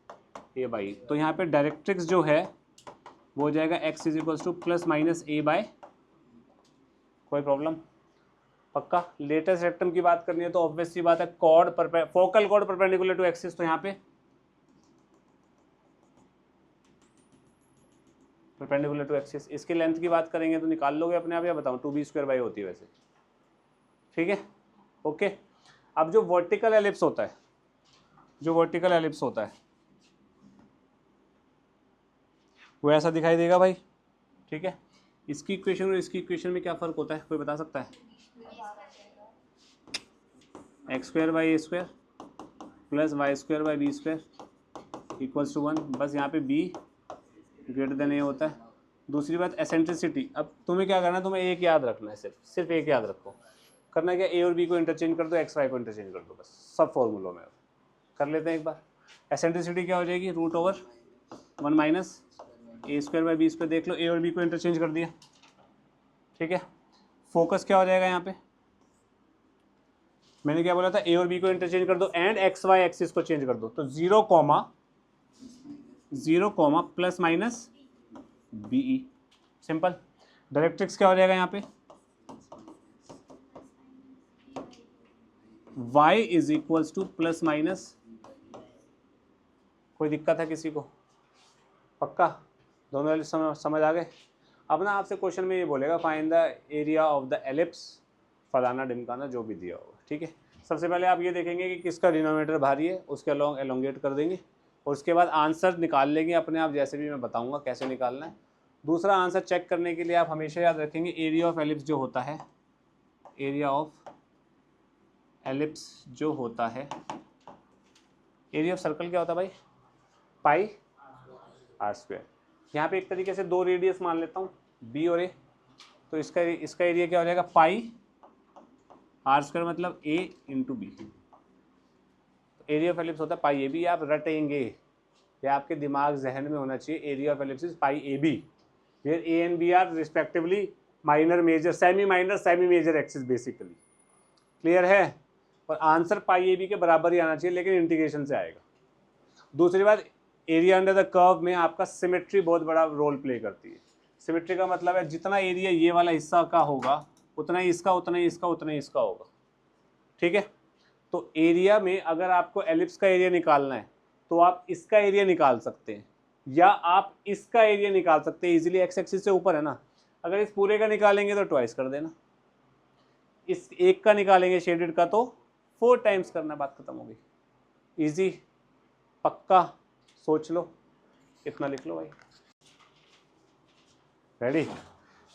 Speaker 1: a by. तो यहाँ पे डायरेक्ट्रिक्स जो है वो हो जाएगा x is equals to plus minus a by, कोई प्रॉब्लम, पक्का। लेटेस्ट रेक्टम की बात करनी है तो ऑब्वियस सी बात है chord focal chord perpendicular to axis, तो यहाँ पे परपेंडिकुलर टू एक्सिस। इसकी लेंथ की बात करेंगे तो निकाल लोगे अपने आप, या बताऊं 2b² बाई होती है वैसे, ठीक है ओके। अब जो वर्टिकल एलिप्स होता है, जो वर्टिकल एलिप्स होता है वो ऐसा दिखाई देगा भाई, ठीक है। इसकी इक्वेशन और इसकी इक्वेशन में क्या फ़र्क होता है, कोई बता सकता है? x² by a² plus y² by b² equals to 1, बस यहाँ पे b ग्रेटर देन a होता है। दूसरी बात एसेंट्रिसिटी, अब तुम्हें क्या करना है, तुम्हें एक याद रखना है, सिर्फ एक याद रखो। करना क्या, a और b को इंटरचेंज कर दो, x y को इंटरचेंज कर दो, बस सब फॉर्मूलों में कर लेते हैं एक बार। एसेंट्रिसिटी क्या हो जाएगी, √1 माइनस a² बाई b²। देख लो a और b को इंटरचेंज कर दिया, ठीक है। फोकस क्या हो जाएगा यहाँ पे, मैंने क्या बोला था, a और b को इंटरचेंज कर दो एंड x y एक्सिस को चेंज कर दो, तो 0, plus minus BE, simple. Directrix क्या हो जाएगा यहाँ पे, y is equals to plus minus, कोई दिक्कत है किसी को? पक्का दोनों वाले समझ आ गए। अब ना आपसे क्वेश्चन में ये बोलेगा find the area of the ellipse फलाना ढिमकाना, जो भी दिया होगा, ठीक है। सबसे पहले आप ये देखेंगे कि किसका डिनोमिनेटर भारी है, उसके अलॉन्ग एलोंगेट कर देंगे और उसके बाद आंसर निकाल लेंगे अपने आप, जैसे भी मैं बताऊंगा कैसे निकालना है। दूसरा आंसर चेक करने के लिए आप हमेशा याद रखेंगे एरिया ऑफ एलिप्स जो होता है, एरिया ऑफ एलिप्स जो होता है, एरिया ऑफ सर्कल क्या होता है भाई, पाई r²। यहाँ पे एक तरीके से दो रेडियस मान लेता हूँ b और a, तो इसका एरिया क्या हो जाएगा, पाई r² मतलब a into B. Area of ellipse होता है पाई AB, आप रटेंगे, या आपके दिमाग जहन में होना चाहिए, area of ellipse is pi AB, where a and b are respectively minor major semi minor semi major axis basically, clear है। और आंसर पाई AB के बराबर ही आना चाहिए, लेकिन इंटीग्रेशन से आएगा। दूसरी बात, एरिया अंडर द कर्व में आपका सिमेट्री बहुत बड़ा रोल प्ले करती है। सिमेट्री का मतलब है जितना एरिया ये वाला हिस्सा का होगा उतना ही इसका, उतना ही इसका, उतना ही इसका होगा, ठीक है। तो एरिया में अगर आपको एलिप्स का एरिया निकालना है तो आप इसका एरिया निकाल सकते हैं या आप इसका एरिया निकाल सकते हैं इजीली, एक्स एक्सिस से ऊपर है ना। अगर इस पूरे का निकालेंगे तो ट्वाइस कर देना, इस एक का निकालेंगे शेडेड का तो 4 टाइम्स करना, बात खत्म हो गई, इजी, पक्का, सोच लो, इतना लिख लो भाई। रेडी,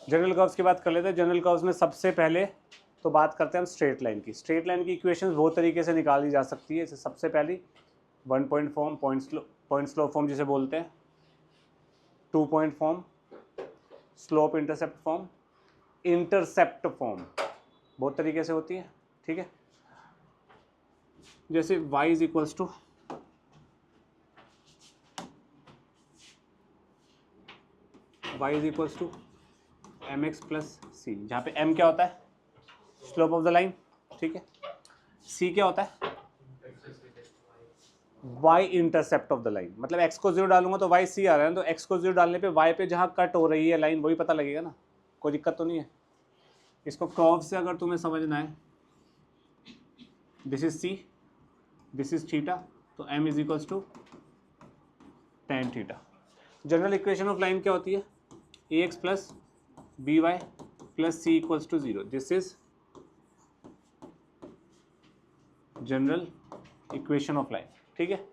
Speaker 1: जनरल कर्व्स की बात कर लेते हैं। जनरल कर्व्स में सबसे पहले तो बात करते हैं हम स्ट्रेट लाइन की। स्ट्रेट लाइन की इक्वेशंस बहुत तरीके से निकाली जा सकती है। इसे सबसे पहली 1 point form, point slope form जिसे बोलते हैं, 2 point form, slope intercept form, intercept form, बहुत तरीके से होती है, ठीक है। जैसे y is equals to mx plus c, जहाँ पे m क्या होता है, स्लोप ऑफ द लाइन, ठीक है। सी क्या होता है? Y intercept of the line, मतलब एक्स को 0 डालूंगा तो वाई सी आ रहा है, तो एक्स को 0 डालने पे वाई पे जहाँ कट हो रही है लाइन वही पता लगेगा ना, कोई दिक्कत तो नहीं है। इसको कर्व से अगर तुम्हें समझना है, this is C, this is theta, तो m is equals to tan theta. General equation of line क्या होती है? ax plus B Y plus C equals to 0। This is general equation of line, ठीक है।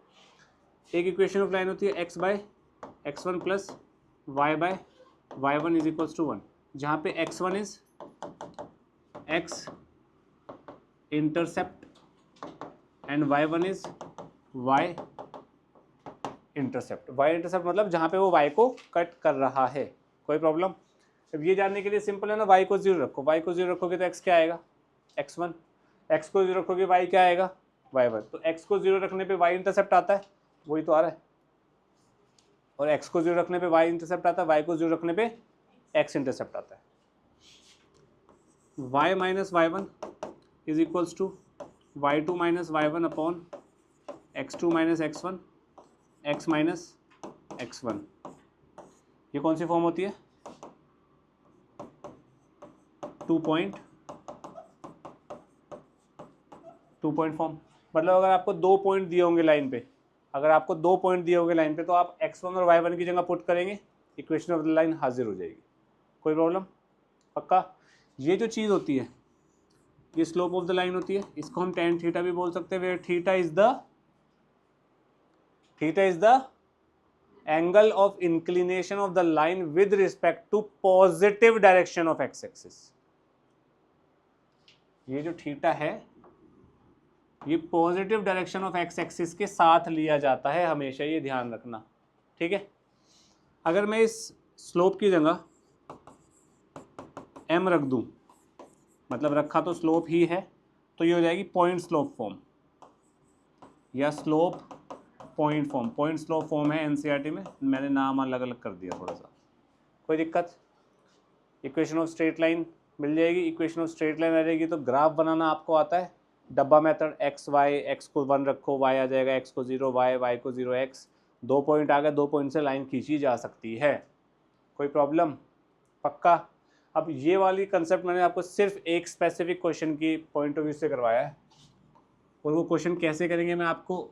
Speaker 1: एक इक्वेशन ऑफ लाइन होती है x by x1 plus y by y1 is equals to 1, जहाँ पे x1 is x intercept and y1 is y intercept. y intercept मतलब जहाँ पे वो y को कट कर रहा है। कोई प्रॉब्लम? अब ये जानने के लिए सिंपल है ना, y को 0 रखो, y को 0 रखोगे तो x क्या आएगा? x1, x को 0 रखोगे y क्या आएगा? y1। तो x को 0 रखने पे y इंटरसेप्ट आता है, वही तो आ रहा है, और x को 0 रखने पे y इंटरसेप्ट आता है, y को 0 रखने पे x इंटरसेप्ट आता है। y minus y1 is equals to y2 minus y1 upon x2 minus x1 x minus x1। ये कौन सी फॉर्म होती है? 2 पॉइंट फॉर्म। मतलब अगर आपको 2 पॉइंट दिए होंगे लाइन पे, अगर आपको 2 पॉइंट दिए होंगे लाइन पे, तो आप x1 और y1 की जगह पुट करेंगे, इक्वेशन ऑफ द लाइन हाजिर हो जाएगी। कोई प्रॉब्लम? पक्का? ये जो चीज़ होती है, ये स्लोप ऑफ द लाइन होती है, इसको हम tan थीटा भी बोल सकते हैं, where theta is the angle of inclination of the line with respect to positive direction of X axis. ये जो थीटा है, ये positive direction of X axis के साथ लिया जाता है हमेशा, ये ध्यान रखना, ठीक है। अगर मैं इस स्लोप की जगह m रख दूं, मतलब रखा तो स्लोप ही है, तो ये हो जाएगी पॉइंट स्लोप फॉर्म या slope point form. Point slope form है एनसीईआरटी में, मैंने नाम अलग अलग कर दिया थोड़ा सा, कोई दिक्कत? इक्वेशन ऑफ स्ट्रेट लाइन मिल जाएगी। इक्वेशन ऑफ स्ट्रेट लाइन आ जाएगी तो ग्राफ बनाना आपको आता है, डब्बा मेथड, एक्स वाई, एक्स को 1 रखो, वाई आ जाएगा, एक्स को 0 वाई, वाई को 0 एक्स, 2 पॉइंट आ गए, 2 पॉइंट से लाइन खींची जा सकती है। कोई प्रॉब्लम? पक्का? अब ये वाली कंसेप्ट मैंने आपको सिर्फ एक स्पेसिफिक क्वेश्चन की पॉइंट ऑफ व्यू से करवाया है, और वो क्वेश्चन कैसे करेंगे मैं आपको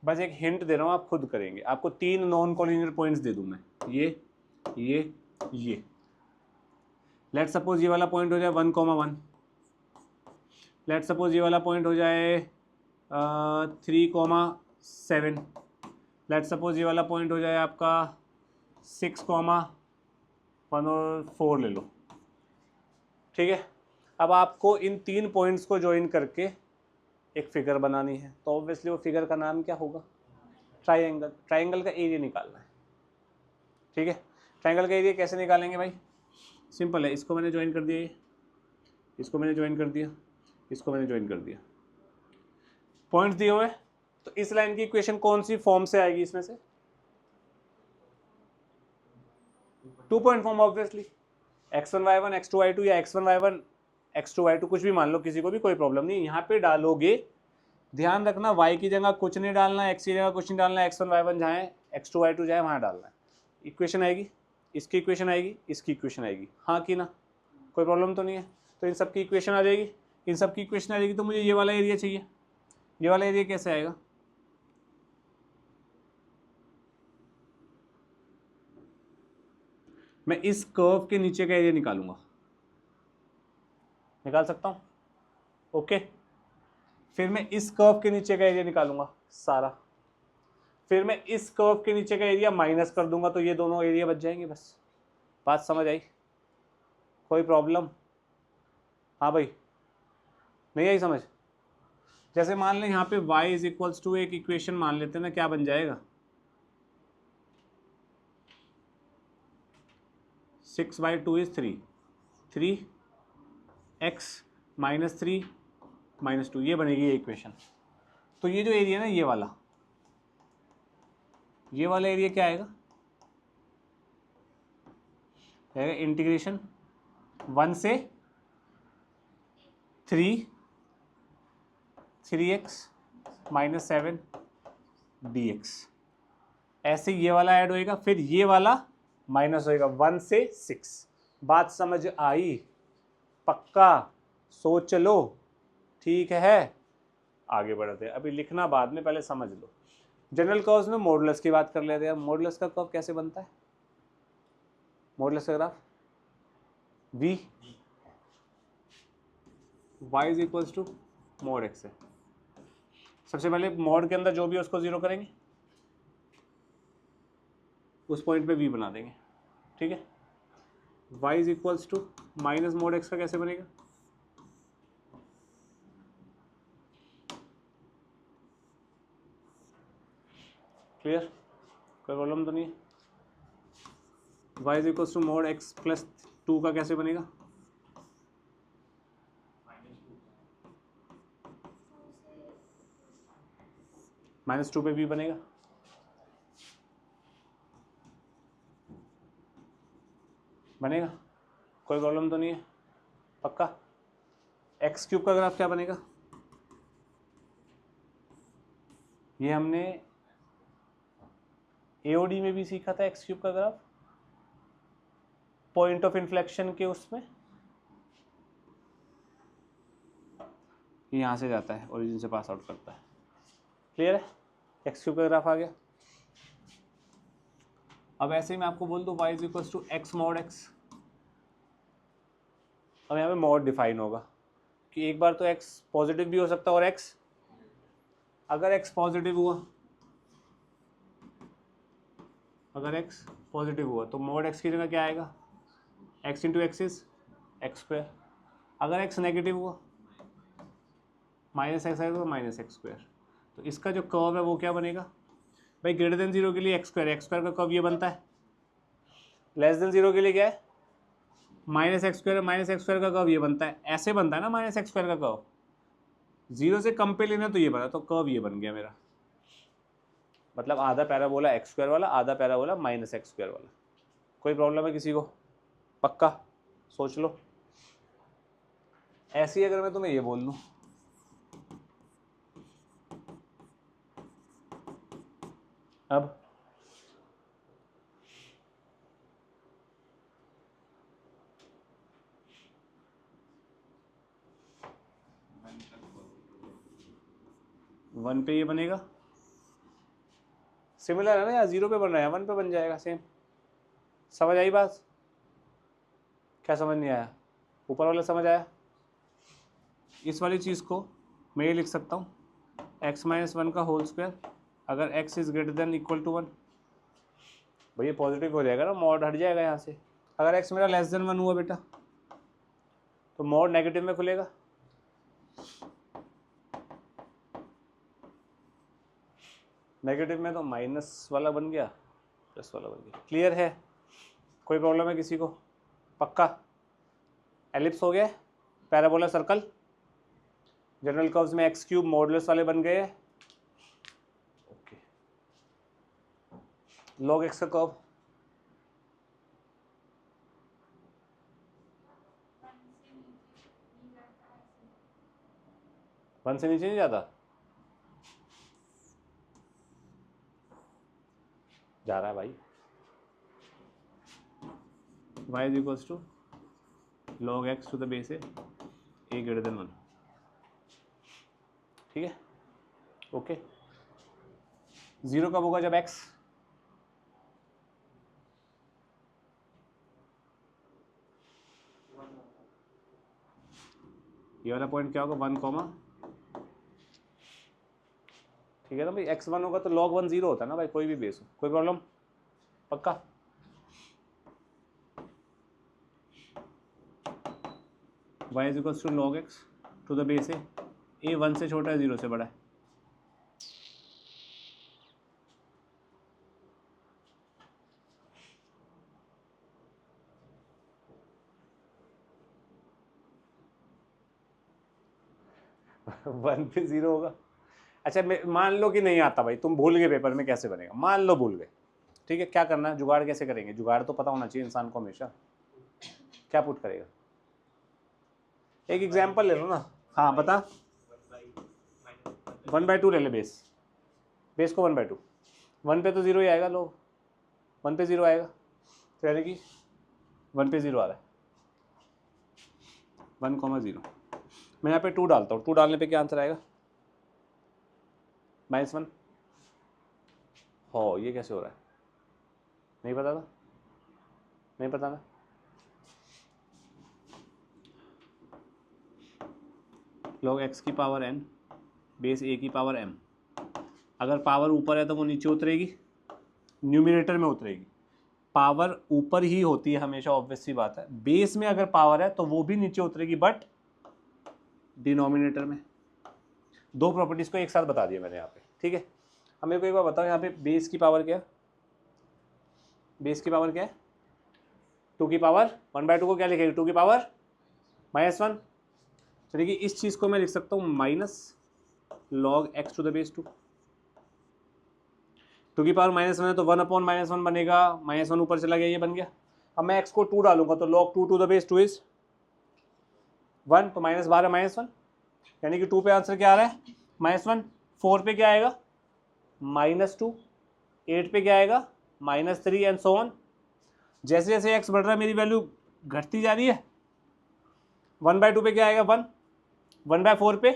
Speaker 1: बस एक हिंट दे रहा हूँ, आप खुद करेंगे। आपको 3 नॉन कॉलिनियर पॉइंट्स दे दूँ मैं, ये लेट सपोज ये वाला पॉइंट हो जाए 1,1, लेट सपोज ये वाला पॉइंट हो जाए 3,7, लेट सपोज ये वाला पॉइंट हो जाए आपका 6,1 और 4 ले लो, ठीक है। अब आपको इन 3 पॉइंट्स को ज्वाइन करके एक फिगर बनानी है, तो ऑब्वियसली वो फिगर का नाम क्या होगा? ट्राइंगल। ट्राइंगल का एरिया निकालना है, ठीक है। ट्राइंगल का एरिया कैसे निकालेंगे भाई? सिंपल है, इसको मैंने ज्वाइन कर दिया, इसको मैंने ज्वाइन कर दिया, इसको मैंने ज्वाइन कर दिया, पॉइंट्स दिए हुए, तो इस लाइन की इक्वेशन कौन सी फॉर्म से आएगी इसमें से? 2 point form obviously, x1 y1 x2 y2 या x1 y1 x2 y2 कुछ भी मान लो, किसी को भी कोई प्रॉब्लम नहीं। यहाँ पे डालोगे, ध्यान रखना y की जगह कुछ नहीं डालना है, x की जगह कुछ नहीं डालना है, x1 y1 जहाँ है, x2 y2 जहाँ है वहाँ डालना है। इक्वेशन आएगी, इसकी इक्वेशन आएगी, इसकी इक्वेशन आएगी, हाँ कि ना? कोई प्रॉब्लम तो नहीं है? तो इन सब की इक्वेशन आ जाएगी, इन सब की इक्वेशन आ जाएगी, तो मुझे ये वाला एरिया चाहिए। ये वाला एरिया कैसे आएगा? मैं इस कर्व के नीचे का एरिया निकालूंगा, निकाल सकता हूँ, ओके। फिर मैं इस कर्व के नीचे का एरिया निकालूंगा सारा, फिर मैं इस कर्व के नीचे का एरिया माइनस कर दूंगा, तो ये दोनों एरिया बच जाएंगे। बस बात समझ आई? कोई प्रॉब्लम? हाँ भाई, नहीं आई समझ? जैसे मान लें यहाँ पे y इज इक्वल्स टू, एक इक्वेशन मान लेते हैं ना, क्या बन जाएगा? 6/2 इज 3, 3x माइनस 3 माइनस 2, ये बनेगी ये इक्वेशन। तो ये जो एरिया ना, ये वाला एरिया क्या आएगा? इंटीग्रेशन 1 से 3 3x माइनस 7 dx। ऐसे ये वाला ऐड होएगा, फिर ये वाला माइनस होएगा 1 से 6। बात समझ आई? पक्का? सोच लो, ठीक है। आगे बढ़ते हैं, अभी लिखना बाद में, पहले समझ लो। जनरल कर्व्स में मॉडुलस की बात कर लेते हैं। मॉडुलस का कर्व कैसे बनता है? मॉडुलस का graph v y is equals to mod x है। सबसे पहले मॉड के अंदर जो भी है उसको जीरो करेंगे, उस पॉइंट पे v बना देंगे, ठीक है। y is equals to minus mod x का कैसे बनेगा? क्लियर? कोई प्रॉब्लम तो नहीं है? y is equals to mod x plus 2 का कैसे बनेगा? -2 पे v बनेगा। बनेगा? कोई प्रॉब्लम तो नहीं है? पक्का? एक्स क्यूब का ग्राफ क्या बनेगा? ये हमने एओडी में भी सीखा था, एक्स क्यूब का ग्राफ, पॉइंट ऑफ इन्फ्लेक्शन के उसमें यहाँ से जाता है, ओरिजिन से पास आउट करता है। क्लियर है? एक्स क्यूब का ग्राफ आ गया। अब ऐसे ही मैं आपको बोल दूँ y is equals to X mod X. अब यहाँ पे मॉड डिफाइन होगा कि एक बार तो x पॉजिटिव भी हो सकता है, और x अगर x पॉजिटिव हुआ, अगर x पॉजिटिव हुआ तो मॉड x की जगह क्या आएगा? x into X is x square. अगर x नेगेटिव हुआ, माइनस एक्स आएगा तो माइनस एक्स स्क्वायर। तो इसका जो कर्व है वो क्या बनेगा भाई? ग्रेटर देन 0 के लिए एक्स स्क्वायर का कर्व ये बनता है। लेस देन 0 के लिए क्या है? माइनस एक्स स्क्वायर का कर्व ये बनता है। ऐसे बनता है ना माइनस एक्स स्क्वायर का कर्व, 0 से कम पे लेना तो ये बना, तो कर्व ये बन गया मेरा। मतलब आधा पैराबोला एक्स स्क्वायर वाला, आधा पैराबोला माइनस एक्स स्क्वायर वाला। कोई प्रॉब्लम है किसी को? पक्का? सोच लो। ऐसे ही अगर मैं तुम्हें ये बोल दूं, अब वन पे ये बनेगा, सिमिलर है ना यार, 0 पे बन रहा है, 1 पे बन जाएगा सेम। समझ आई बात? क्या समझ नहीं आया? ऊपर वाला समझ आया? इस वाली चीज़ को मैं ये लिख सकता हूँ x माइनस 1 का होल स्क्वायर, अगर x is greater than equal to 1। भैया पॉजिटिव हो जाएगा ना, मॉड हट जाएगा यहाँ से। अगर x मेरा लेस देन 1 हुआ बेटा, तो मॉड नेगेटिव में खुलेगा। नेगेटिव में तो माइनस वाला बन गया, प्लस वाला बन गया। क्लियर है? कोई प्रॉब्लम है किसी को? पक्का? एलिप्स हो गया, पैराबोला सर्कल, जनरल कर्व्स में एक्स क्यूब मॉडुलस वाले बन गए। ओके, लॉग एक्स का कर्व वन से नीचे नहीं जाता, जा रहा है भाई। y is equals to log x to the base A greater than 1। ठीक है? ओके। 0 कब होगा? जब x ये वाला पॉइंट क्या होगा? 1 कॉमा, ठीक है ना भाई। x 1 होगा तो log 1 0 होता है ना भाई, कोई भी बेस हो। कोई प्रॉब्लम? पक्का? y is equals to log x to the base a 1 से छोटा है, 0 से बड़ा है। वन पे 0 होगा। अच्छा मान लो कि नहीं आता भाई, तुम भूल गए पेपर में कैसे बनेगा, मान लो भूल गए, ठीक है? क्या करना है? जुगाड़ कैसे करेंगे? जुगाड़ तो पता होना चाहिए इंसान को हमेशा। क्या पुट करेगा? एक एग्जाम्पल ले लो ना। हाँ बता। 1/2 ले ले बेस, बेस को 1/2, 1 पे तो 0 ही आएगा, लो 1 पे 0 आएगा, तो यानी कि 1 पे 0 आ रहा है, 1,0। मैं यहाँ पे 2 डालता हूँ, 2 डालने पे क्या आंसर आएगा? -1। हो, ये कैसे हो रहा है? नहीं पता था, नहीं पता ना। log x की पावर n बेस a की पावर m, अगर पावर ऊपर है तो वो नीचे उतरेगी, न्यूमिनेटर में उतरेगी। पावर ऊपर ही होती है हमेशा, ऑब्वियस सी बात है। बेस में अगर पावर है तो वो भी नीचे उतरेगी, बट डिनोमिनेटर में। दो प्रॉपर्टीज को एक साथ बता दिया मैंने यहाँ पे, ठीक है। अब मेरे को एक बार बताओ, यहाँ पे बेस की पावर क्या है? बेस की पावर क्या है? 2 की पावर 1/2 को क्या लिखेंगे? 2 की पावर -1। चलिए कि इस चीज़ को मैं लिख सकता हूँ minus log x to the base 2। 2 की पावर -1 है तो 1/-1 बनेगा, -1 ऊपर चला गया, ये बन गया। अब मैं x को 2 डालूंगा तो log 2 to the base 2 is 1, तो -12 -1, यानी कि 2 पे आंसर क्या आ रहा है? -1। 4 पे क्या आएगा? -2। 8 पे क्या आएगा? -3 एंड सो ऑन। जैसे जैसे x बढ़ रहा है मेरी वैल्यू घटती जा रही है। 1/2 पे क्या आएगा? 1। 1/4 पे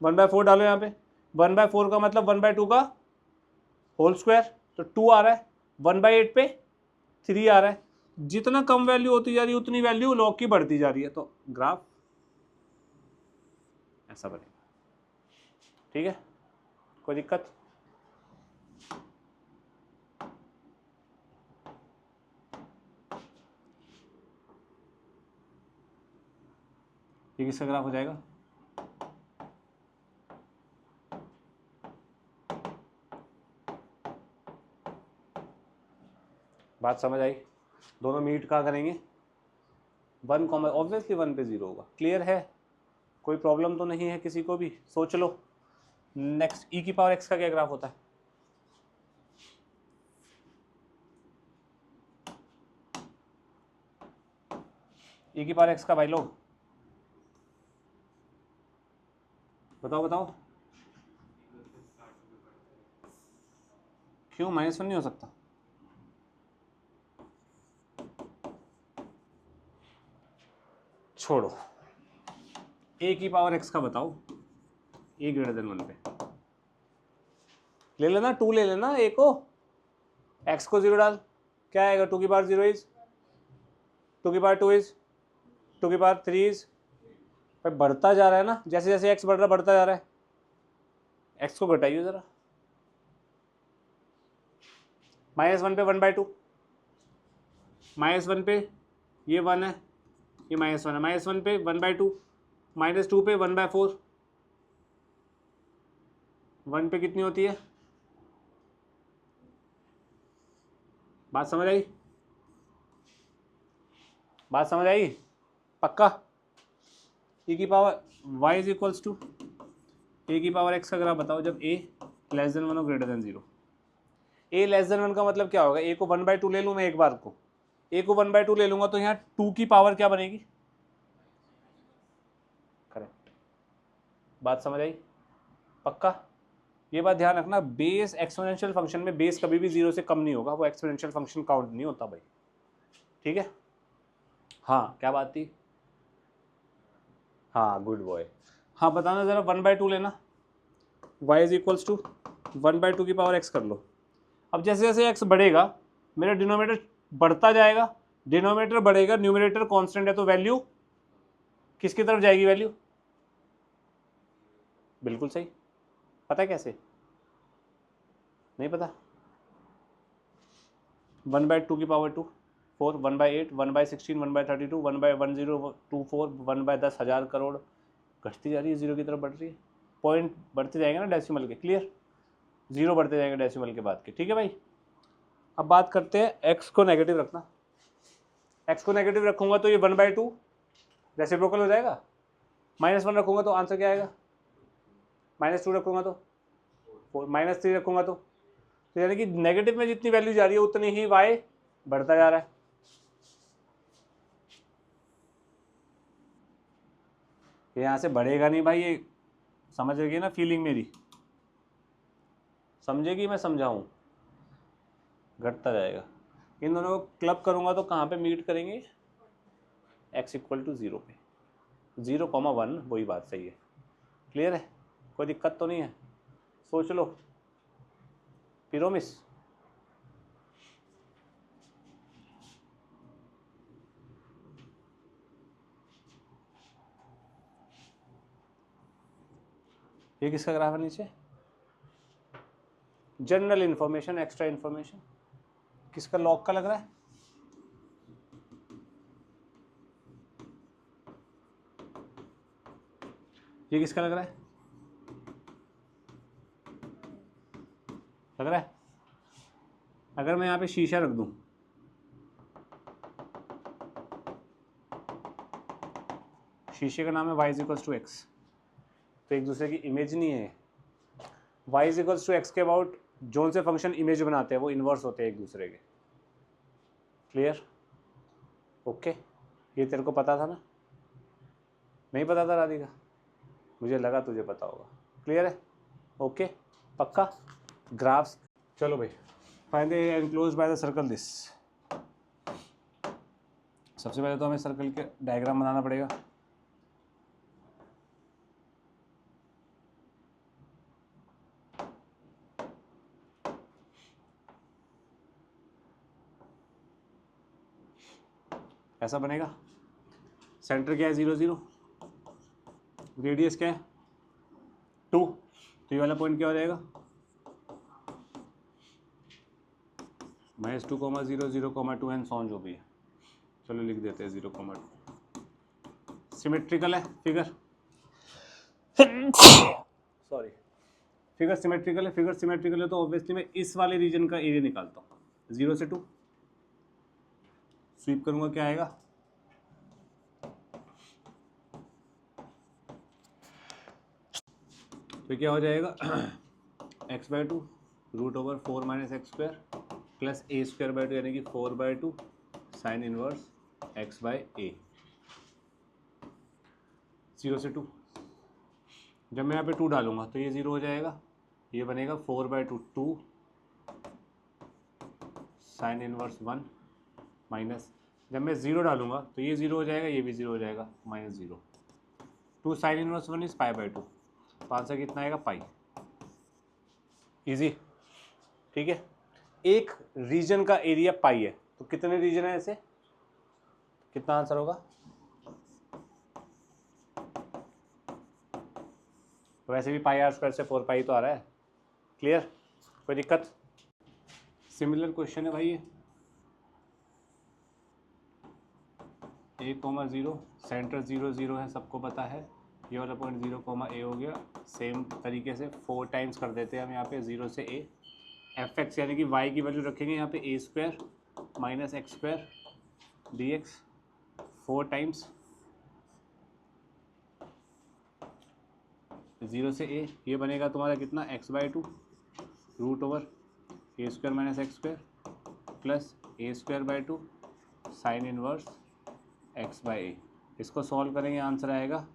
Speaker 1: 1/4 डालो यहाँ पे, 1/4 का मतलब 1/2 का होल स्क्वायर, तो 2 आ रहा है। 1/8 पे 3 आ रहा है। जितना कम वैल्यू होती जा रही है उतनी वैल्यू log की बढ़ती जा रही है, तो ग्राफ ऐसा बनेगा, ठीक है। कोई दिक्कत? ये किसका ग्राफ हो जाएगा? बात समझ आई? दोनों मीट कहाँ करेंगे? 1, ऑब्वियसली 1 पे 0 होगा। क्लियर है? कोई प्रॉब्लम तो नहीं है किसी को भी? सोच लो। नेक्स्ट, e की पावर x का क्या ग्राफ होता है? e की पावर x का भाई लोग बताओ बताओ। क्यों -1 नहीं हो सकता? छोड़ो, a की पावर x का बताओ, a ग्रेटर देन 1 पे ले लेना, 2 ले लेना, a को, x को 0 डाल, क्या आएगा? 2 की पावर 0 इज 2 की पावर 2 इज 2 की पावर 3 इज, पर बढ़ता जा रहा है ना, जैसे जैसे x बढ़ रहा बढ़ता जा रहा है। x को घटाइए जरा, -1 पे 1/2, -1 पे ये 1 है, ये -1 है, -1 पे 1/2, -2 पे 1/4, 1 पे कितनी होती है? बात समझ आई? बात समझ आई? पक्का? e की power y is equals to a की पावर x का ग्राफ बताओ जब a लेस देन 1 और greater than 0। a less than 1 का मतलब क्या होगा? a को 1/2 ले लूँ मैं एक बार को, a को 1/2 ले लूंगा तो यहाँ 2 की पावर क्या बनेगी? करेक्ट। बात समझ आई? पक्का? ये बात ध्यान रखना, बेस एक्सपोनेंशियल फंक्शन में बेस कभी भी 0 से कम नहीं होगा, वो एक्सपोनेंशियल फंक्शन काउंट नहीं होता भाई, ठीक है। हाँ, क्या बात थी? हाँ, गुड बॉय। हाँ, बताना जरा, 1/2 लेना, y इज इक्वल्स टू 1/2 की पावर x कर लो। अब जैसे जैसे x बढ़ेगा मेरा डिनोमिनेटर बढ़ता जाएगा, डिनोमिनेटर बढ़ेगा, न्यूमिनेटर कांस्टेंट है, तो वैल्यू किसकी तरफ जाएगी? वैल्यू, बिल्कुल सही। पता है कैसे? नहीं पता? 1/2 की पावर 2 4, 1/8, 1/16, 1/32, 1/1024, 1/10,000 करोड़, घटती जा रही है, 0 की तरफ बढ़ रही है। पॉइंट बढ़ते जाएंगे ना डेसिमल के, क्लियर? 0 बढ़ते जाएंगे डेसिमल के बाद के, ठीक है भाई। अब बात करते हैं x को नेगेटिव रखना। x को नेगेटिव रखूंगा तो ये 1/2 रेसिप्रोकल हो जाएगा, -1 रखूंगा तो आंसर क्या आएगा? -2 रखूंगा तो, -3 रखूंगा तो यानी कि नेगेटिव में जितनी वैल्यू जा रही है उतनी ही y बढ़ता जा रहा है। यहाँ से बढ़ेगा नहीं भाई, ये समझ रही है ना फीलिंग मेरी? समझेगी मैं समझाऊं? घटता जाएगा। इन दोनों को क्लब करूंगा तो कहाँ पे मीट करेंगे? x इक्वल टू 0 पे। 0,1 वही बात सही है। क्लियर है? कोई दिक्कत तो नहीं है? सोच लो। पिरोमिस ये किसका ग्राफ है नीचे? General information, extra information. किसका? लॉग का लग रहा है। ये किसका लग रहा है? लग रहा है? अगर मैं यहाँ पे शीशा रख दूं, शीशे का नाम है y इक्वल्स टू एक्स, तो एक दूसरे की इमेज नहीं है। y इक्वल्स टू एक्स के अबाउट जोन से फंक्शन इमेज बनाते हैं, वो इन्वर्स होते हैं एक दूसरे के। क्लियर? ओके। ये तेरे को पता था ना? नहीं पता था राधिका? मुझे लगा तुझे पता होगा। क्लियर है? ओके पक्का? ग्राफ्स चलो भाई। Find the enclosed by the circle this. सबसे पहले तो हमें सर्कल के डायग्राम बनाना पड़ेगा। ऐसा बनेगा। सेंटर क्या है? 0 0। रेडियस क्या है? 2। तो ये वाला पॉइंट क्या हो जाएगा? -2, 0 0, 2 एंड सॉन जो भी है। चलो लिख देते हैं 0, 2। सिमेट्रिकल है फिगर। सॉरी, फिगर सिमेट्रिकल है। फिगर सिमेट्रिकल है तो ऑब्वियसली मैं इस वाले रीजन का एरिया निकालता हूँ। 0 से 2 स्वीप करूंगा, क्या आएगा? तो क्या हो जाएगा? x/2 √4 - x² प्लस a²/2 यानी कि 4/2 साइन इनवर्स x/a। 0 से 2। जब मैं यहाँ पे 2 डालूंगा तो ये 0 हो जाएगा। ये बनेगा 4/2 2 साइन इनवर्स 1 माइनस, जब मैं 0 डालूंगा तो ये 0 हो जाएगा, ये भी 0 हो जाएगा, -0। 2 साइन इनवर्स 1 इज π/2। तो आंसर कितना आएगा? पाई। इजी। ठीक है। एक रीजन का एरिया पाई है, तो कितने रीजन है ऐसे? कितना आंसर होगा? तो वैसे भी πr² से 4π तो आ रहा है। क्लियर? कोई दिक्कत? सिमिलर क्वेश्चन है भाई ये। a,0 सेंटर 0 0 है, सबको पता है। ये वाला पॉइंट 0, a हो गया। सेम तरीके से 4 टाइम्स कर देते हैं हम यहाँ पे 0 से a। fx यानी कि y की वैल्यू रखेंगे यहाँ पे a² - x² dx 4 टाइम्स 0 से a। ये बनेगा तुम्हारा कितना? x/2 √a² - x² plus a²/2 sine inverse x/a। इसको सॉल्व करेंगे, आंसर आएगा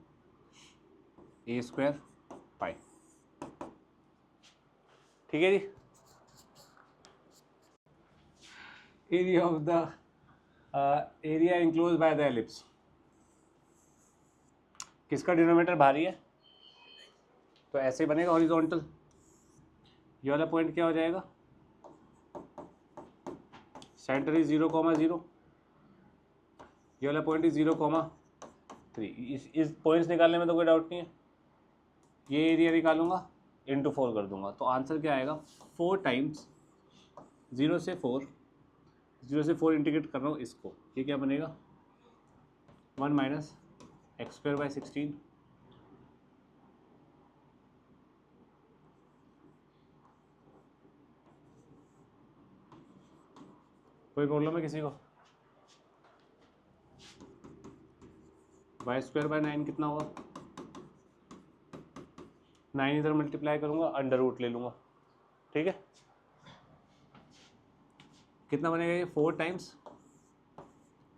Speaker 1: a² पाई। ठीक है जी। Area of the area enclose by the ellipse. किसका डिनोमिनेटर भारी है? तो ऐसे बनेगा हॉरिजॉन्टल। ये वाला पॉइंट क्या हो जाएगा? Centre is 0, 0। ये वाला पॉइंट इज 0, 3। इस पॉइंट्स निकालने में तो कोई डाउट नहीं है। ये एरिया निकालूंगा, इंटू 4 कर दूंगा, तो आंसर क्या आएगा? 4 टाइम्स 0 से 4, 0 से 4 इंटीग्रेट कर रहा हूँ इसको। ये क्या बनेगा? 1 - x²/16। कोई प्रॉब्लम है किसी को? y²/9 कितना होगा? 9 इधर मल्टीप्लाई करूंगा, अंडर रूट ले लूंगा। ठीक है। कितना बनेगा ये? 4 टाइम्स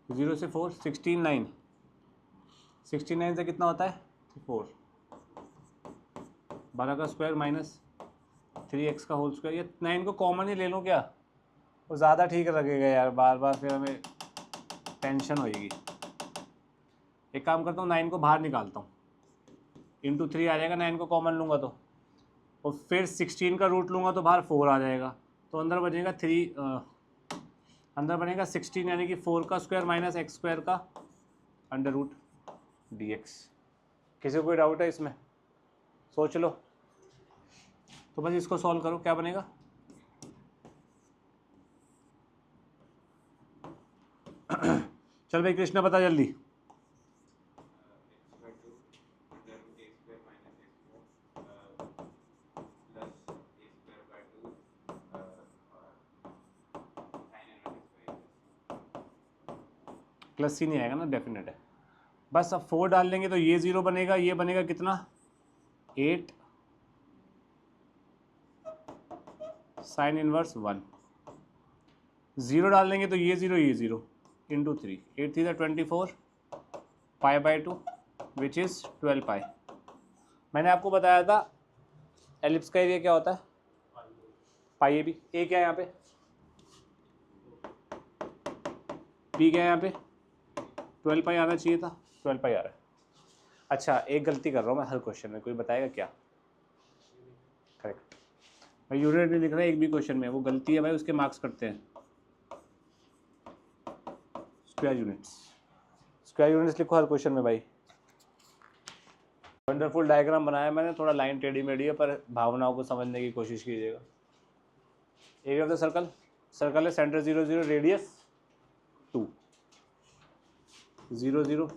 Speaker 1: 0 से 4 16 9 16 9 से कितना होता है? 4। 12 का स्क्वायर माइनस 3x का होल स्क्वायर। ये 9 को कॉमन ही ले लूँ क्या? वो ज़्यादा ठीक लगेगा यार, बार बार फिर हमें टेंशन होएगी। एक काम करता हूँ, 9 को बाहर निकालता हूँ, इंटू 3 आ जाएगा 9 को कॉमन लूँगा तो, और फिर 16 का रूट लूँगा तो बाहर 4 आ जाएगा, तो अंदर बनेगा अंदर बनेगा 16 यानी कि 4 का स्क्वायर माइनस एक्स स्क्वायर का अंडर रूट dx। किसी को कोई डाउट है इसमें? सोच लो। तो बस इसको सॉल्व करो, क्या बनेगा? चल भाई कृष्णा बता जल्दी। प्लस ही नहीं आएगा ना, डेफिनेट है। बस अब 4 डाल देंगे तो ये 0 बनेगा, ये बनेगा कितना 8 साइन इनवर्स 1। 0 डाल देंगे तो ये 0 into 3, 8 3 24 pi by 2 which is 12 पाई। मैंने आपको बताया था एलिप्स का एरिया क्या होता है, पाई। भी ए क्या है यहाँ पे, बी क्या है यहाँ पे, 12 पाई आना चाहिए था, 12 पाई आ रहा है। अच्छा एक गलती कर रहा हूँ मैं हर क्वेश्चन में, कोई बताएगा क्या? करेक्ट भाई, यूनिट नहीं लिख रहा है एक भी क्वेश्चन में, वो गलती है भाई, उसके मार्क्स कटते हैं। स्क्वायर यूनिट्स लिखो हर क्वेश्चन में भाई। वंडरफुल डायग्राम बनाया मैंने, थोड़ा लाइन टेढ़ी मेढ़ी है पर भावनाओं को समझने की कोशिश कीजिएगा। Area of the circle, circle है सेंटर 0 0 रेडियस 2 0 0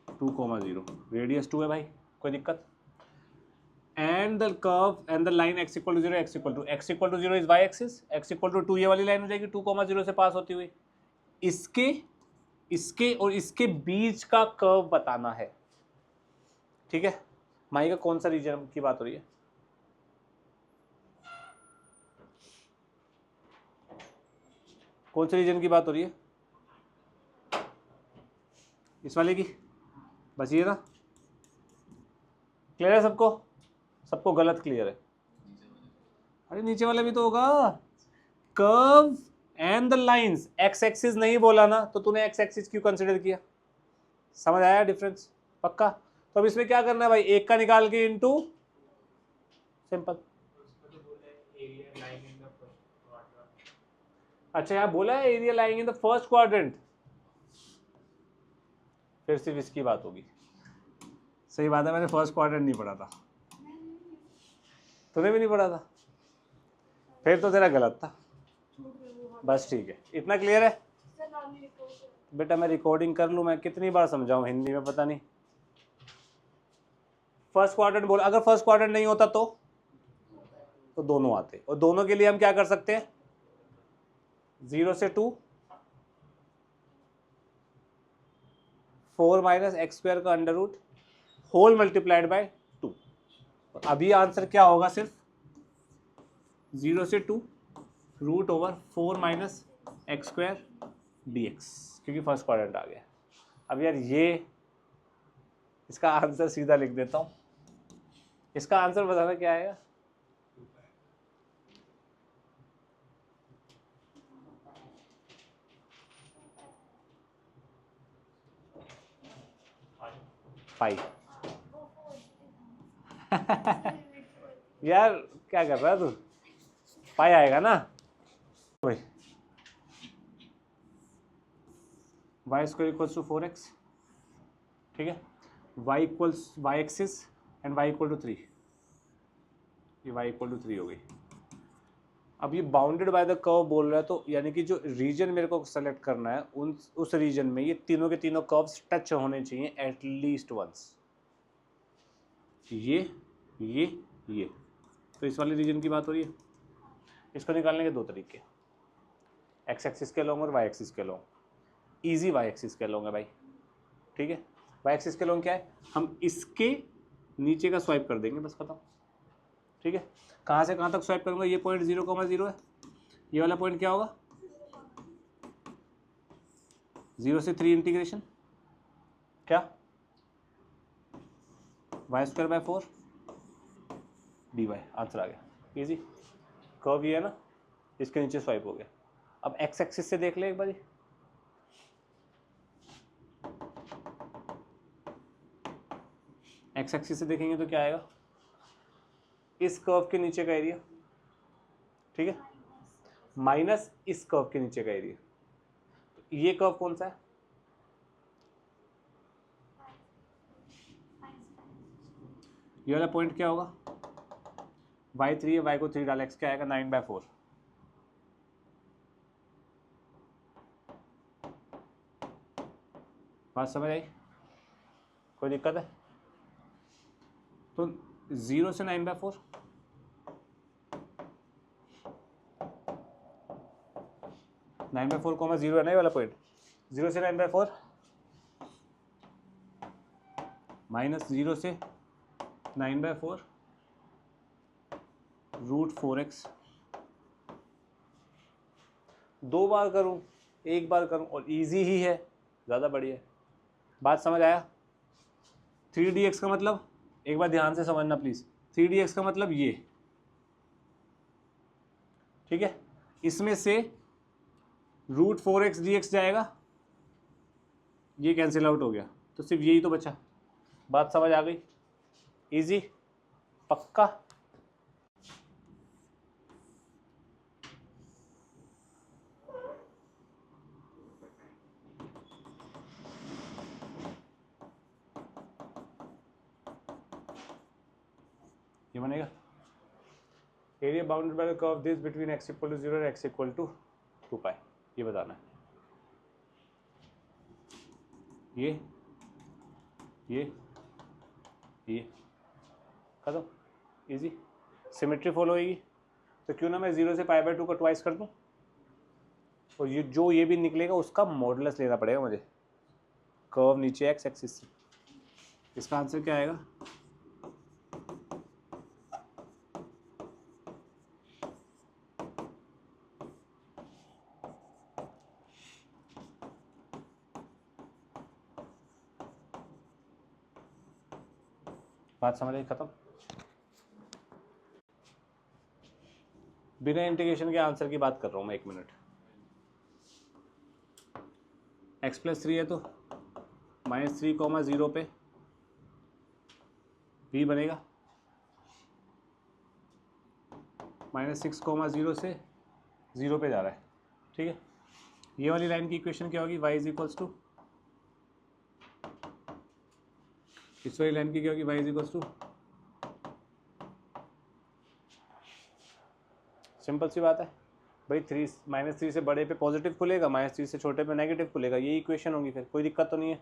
Speaker 1: 2 0 रेडियस 2 है भाई, कोई दिक्कत? And the curve and the line x equal to 0 x equal to 0 is y axis, x equal to 2 ये वाली लाइन हो जाएगी 2 0 से पास होती हुई। इसके और इसके बीच का कर्व बताना है, ठीक है? माई का कौन सा रीजन की बात हो रही है? कौन से रीजन की बात हो रही है? इस वाले की, बस ये ना। क्लियर है सबको? सबको गलत क्लियर है? अरे नीचे वाला भी तो होगा। Curve and the lines, x axis नहीं बोला ना, तो तूने एक्स एक्सिस क्यों कंसिडर किया? समझ आया डिफरेंस? पक्का? तो अब इसमें क्या करना है भाई, एक का निकाल के इनटू, सिंपल। अच्छा यहाँ बोला है area lying in the first quadrant, फिर सिर्फ इसकी बात होगी। सही बात है, मैंने फर्स्ट क्वाड्रेंट नहीं पढ़ा था, तूने भी नहीं पढ़ा था, फिर तो तेरा गलत था। बस ठीक है, इतना क्लियर है बेटा? मैं रिकॉर्डिंग कर लूँ, मैं कितनी बार समझाऊँ हिंदी में पता नहीं। फर्स्ट क्वाड्रेंट बोल, अगर फर्स्ट क्वाड्रेंट नहीं होता तो दोनों आते, और दोनों के लिए हम क्या कर सकते हैं, 0 से 2 4 माइनस एक्स स्क्वायर का under root whole multiplied by 2। अभी आंसर क्या होगा, सिर्फ 0 से 2 root over 4 minus x square dx, क्योंकि फर्स्ट क्वाड्रेंट आ गया। अब यार ये इसका आंसर सीधा लिख देता हूँ, इसका आंसर बताना क्या आएगा? पाई। यार क्या कर रहा है तू? पाई आएगा ना भाई। Y square equals to 4x, ठीक है? Y equals y axis and y equal to 3, ये वाई इक्वल टू 3 हो गई। अब ये बाउंडेड बाय द कर्व बोल रहा है, तो यानी कि जो रीजन मेरे को सेलेक्ट करना है उस रीजन में ये तीनों के तीनों कर्व्स टच होने चाहिए एटलीस्ट वंस। ये तो इस वाले रीजन की बात हो रही है। इसको निकालने के दो तरीके, एक्स एक्सिस के लॉन्ग और वाई एक्सिस के लॉन्ग। ईजी वाई एक्सिस के लॉन्ग है भाई, ठीक है? वाई एक्सिस के लॉन्ग क्या है, हम इसके नीचे का स्वाइप कर देंगे, बस खत्म, ठीक है? कहाँ से कहाँ तक स्वाइप करूँगा, ये पॉइंट 0, 0 है, ये वाला पॉइंट क्या होगा, 0 से 3 इंटीग्रेशन क्या, y square by 4 dy, answer आ गया इजी। कर्व ये है ना, इसके नीचे स्वाइप हो गया। अब एक्स एक्सिस से देख ले एक बार, एक्स एक्सिस से देखेंगे तो क्या आएगा, इस कर्व के नीचे का एरिया, ठीक है, माइनस इस कर्व के नीचे का एरिया। तो ये कर्व कौन सा है, ये वाला पॉइंट क्या होगा, y3 है, y को 3 डाला, x क्या आएगा 9/4। बात समझ आई, कोई दिक्कत है? तो 0 से 9/4, 9/4 0 है ना ये वाला पॉइंट, 0 से 9/4 माइनस 0 से 9/4 √4x। 2 बार करूं, 1 बार करूं, और इजी ही है, ज़्यादा बढ़िया है। बात समझ आया? 3dx का मतलब, एक बार ध्यान से समझना प्लीज़, 3dx का मतलब ये, ठीक है, इसमें से √4x dx जाएगा, ये कैंसिल आउट हो गया, तो सिर्फ यही तो बचा। बात समझ आ गई, इजी, पक्का? ये बनेगा area bounded by the curve this between x = 0 और x = 2π, ये बताना है। ये खत्म, इजी, सिमेट्री फॉलो होगी। तो क्यों ना मैं 0 से π/2 का ट्वाइस कर दूं, और ये जो ये भी निकलेगा उसका मॉडुलस लेना पड़ेगा मुझे, कर्व नीचे एक्स एक्सिस से। इसका आंसर क्या आएगा, बात समझ आई, खत्म। बिना इंटीग्रेशन के आंसर की बात कर रहा हूं मैं, 1 मिनट। x+3 है तो -3, 0 पे b बनेगा, -6, 0 से 0 पे जा रहा है, ठीक है। ये वाली लाइन की इक्वेशन क्या होगी, y = इस वाली लाइन की क्या होगी, y = सिंपल सी बात है भाई, -3 से बड़े पे पॉजिटिव खुलेगा, -3 से छोटे पे नेगेटिव खुलेगा, यही इक्वेशन होगी, फिर कोई दिक्कत तो नहीं है।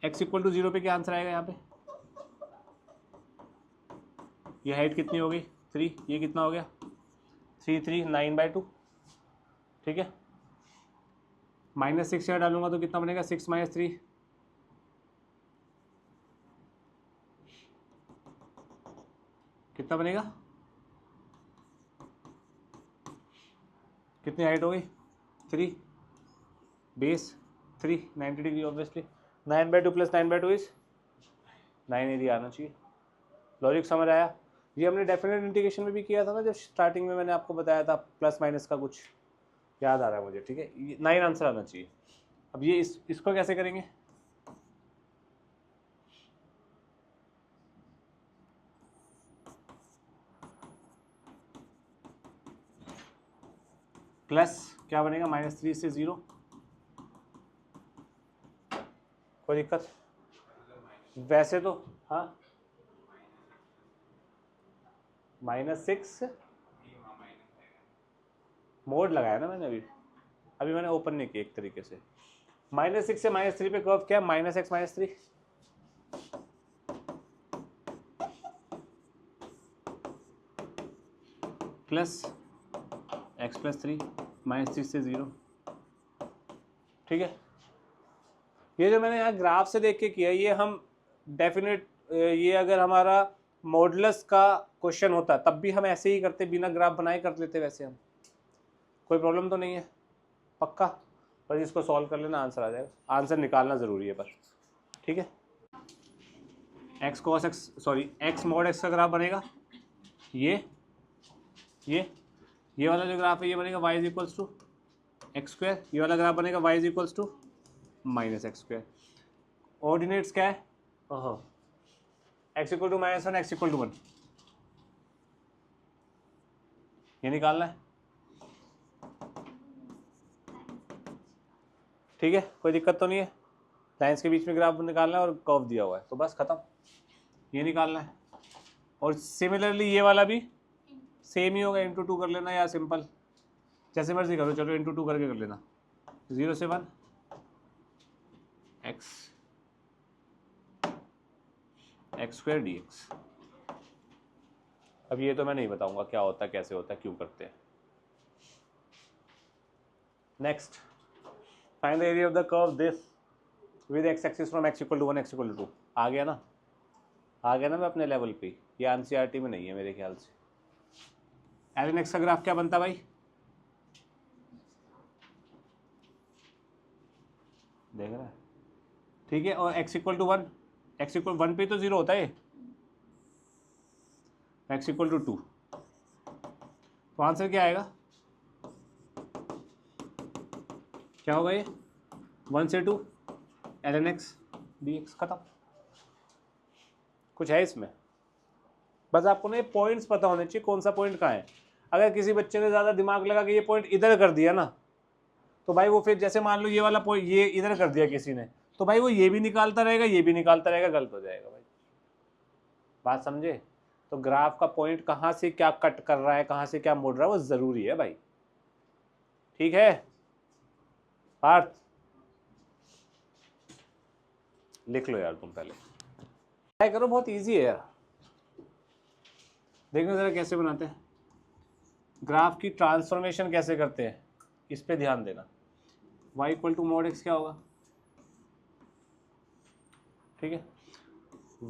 Speaker 1: x = 0 पे क्या आंसर आएगा यहाँ पे, ये हाइट कितनी हो गई 3, ये कितना हो गया 3 3 9/2, ठीक है। -6 यहाँ डालूंगा तो कितना बनेगा, 6 - 3, कितना बनेगा, कितनी हाइट हो गई 3, base 3, 90 degree obviously, 9/2 + 9/2 is 9 area आना चाहिए। लॉजिक समझ आया? ये हमने डेफिनेट इंटीग्रेशन में भी किया था ना, जब स्टार्टिंग में मैंने आपको बताया था, प्लस माइनस का कुछ याद आ रहा है मुझे, ठीक है। 9 आंसर आना चाहिए। अब ये इसको कैसे करेंगे, प्लस क्या बनेगा, -3 से 0, कोई दिक्कत? वैसे तो हाँ, -6 मोड लगाया ना मैंने, अभी मैंने ओपन नहीं किया एक तरीके से। -6 से -3 पे कर्व क्या है, -x -3, प्लस x+3 -3 से 0, ठीक है। ये जो मैंने यहाँ ग्राफ से देख के किया, ये हम डेफिनेट, ये अगर हमारा मॉडुलस का क्वेश्चन होता तब भी हम ऐसे ही करते, बिना ग्राफ बनाए कर लेते, वैसे हम, कोई प्रॉब्लम तो नहीं है, पक्का। बस इसको सॉल्व कर लेना, आंसर आ जाएगा, आंसर निकालना ज़रूरी है पर, ठीक है। X cos x sorry x mod x का ग्राफ बनेगा ये वाला जो ग्राफ है ये बनेगा y is equals to x square, ये वाला ग्राफ बनेगा y is equals to minus x square. Ordinates क्या है? ओहो, x equal to -1 x equal to 1 ये निकालना है। ठीक है, कोई दिक्कत तो नहीं है। लाइन्स के बीच में ग्राफ निकालना है और कर्व दिया हुआ है तो बस खत्म, ये निकालना है। और सिमिलरली ये वाला भी सेम ही होगा, इंटू 2 कर लेना या सिंपल जैसे मर्जी करो, चलो इंटू 2 करके कर लेना। 0 से 1 एक्स स्क्वायर डी एक्स। अब ये तो मैं नहीं बताऊंगा क्या होता है, कैसे होता है, क्यों करते हैं। Next, find the area of the curve this with x axis from x equal to 1 x equal to 2। आ गया ना मैं अपने लेवल पे, ये एनसीईआरटी में नहीं है मेरे ख्याल से। एलन एक्स का ग्राफ क्या बनता भाई? देख रहा है, ठीक है। और x equal to 1, x equal 1 पे तो 0 होता है, एक्स इक्वल टू 2, तो आंसर क्या आएगा? क्या होगा ये? 1 से 2 ln x dx, खत्म। कुछ है इसमें? बस आपको ना ये पॉइंट्स पता होने चाहिए, कौन सा पॉइंट कहाँ है। अगर किसी बच्चे ने ज़्यादा दिमाग लगा कि ये पॉइंट इधर कर दिया ना, तो भाई वो फिर जैसे मान लो ये वाला पॉइंट ये इधर कर दिया किसी ने, तो भाई वो ये भी निकालता रहेगा, ये भी निकालता रहेगा, गलत हो जाएगा भाई। बात समझे? तो ग्राफ का पॉइंट कहाँ से क्या कट कर रहा है, कहाँ से क्या मुड़ रहा है, वो ज़रूरी है भाई। ठीक है पार्थ, लिख लो यार तुम पहले, ट्राई करो, बहुत इजी है यार। देखना ज़रा कैसे बनाते हैं, ग्राफ की ट्रांसफॉर्मेशन कैसे करते हैं, इस पे ध्यान देना। y equal to mod x क्या होगा? ठीक है,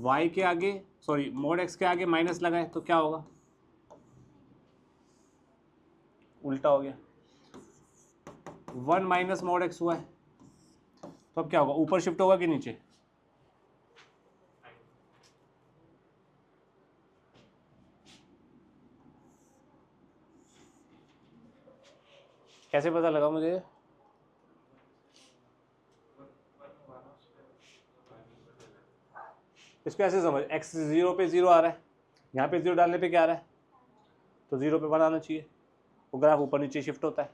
Speaker 1: y के आगे सॉरी मॉड एक्स के आगे माइनस लगाए तो क्या होगा? उल्टा हो गया, 1 माइनस मॉड एक्स हुआ है, तो अब क्या होगा? ऊपर शिफ्ट होगा कि नीचे? कैसे पता लगा मुझे? इसको ऐसे समझ, x 0 पे 0 आ रहा है, यहाँ पे 0 डालने पे क्या आ रहा है? तो 0 पे 1 आना चाहिए, वो ग्राफ ऊपर नीचे शिफ्ट होता है,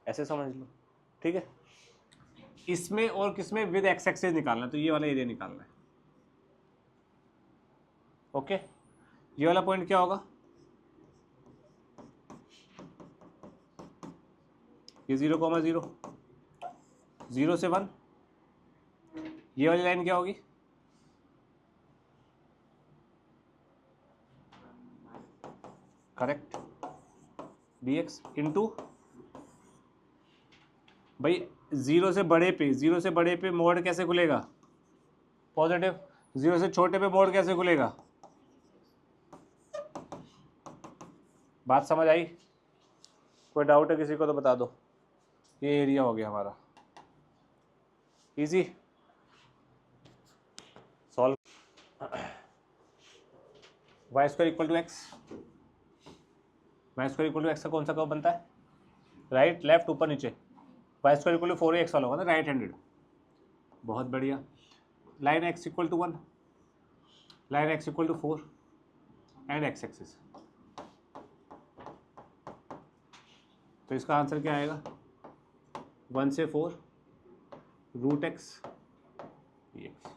Speaker 1: ऐसे समझ लो। ठीक है, इसमें और किसमें विद एक्स एक्सिस निकालना है, तो ये वाला एरिया निकालना है। ओके, ये वाला पॉइंट क्या होगा? ये 0,0, 0 से 1, ये वाली लाइन क्या होगी? करेक्ट, dx इंटू भाई 0 से बड़े पे मोड कैसे खुलेगा? पॉजिटिव। 0 से छोटे पे मोड कैसे खुलेगा? बात समझ आई? कोई डाउट है किसी को तो बता दो। ये एरिया हो गया हमारा, easy. Solve. Y square equal to x, y square equal to x का कौन सा कर्व बनता है? राइट लेफ्ट ऊपर नीचे। Y square equal to 4x वाला होगा ना, राइट हैंडेड। बहुत बढ़िया। Line x equal to 1, line x equal to 4 and x axis, तो इसका आंसर क्या आएगा? 1 से 4 रूट एक्स dx।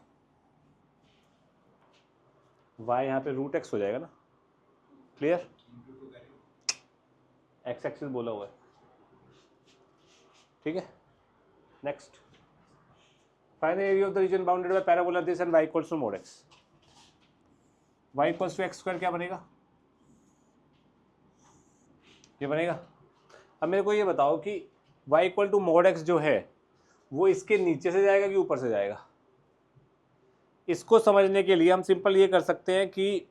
Speaker 1: वाई यहाँ पे रूट एक्स हो जाएगा ना, क्लियर? एक्स एक्सिस बोला हुआ है, ठीक है। Next, find the area of the region bounded by parabola this and y equals to mod x। y equals to x square क्या बनेगा? ये बनेगा। अब मेरे को ये बताओ कि y equal to mod x जो है वो इसके नीचे से जाएगा कि ऊपर से जाएगा? इसको समझने के लिए हम सिंपल ये कर सकते हैं कि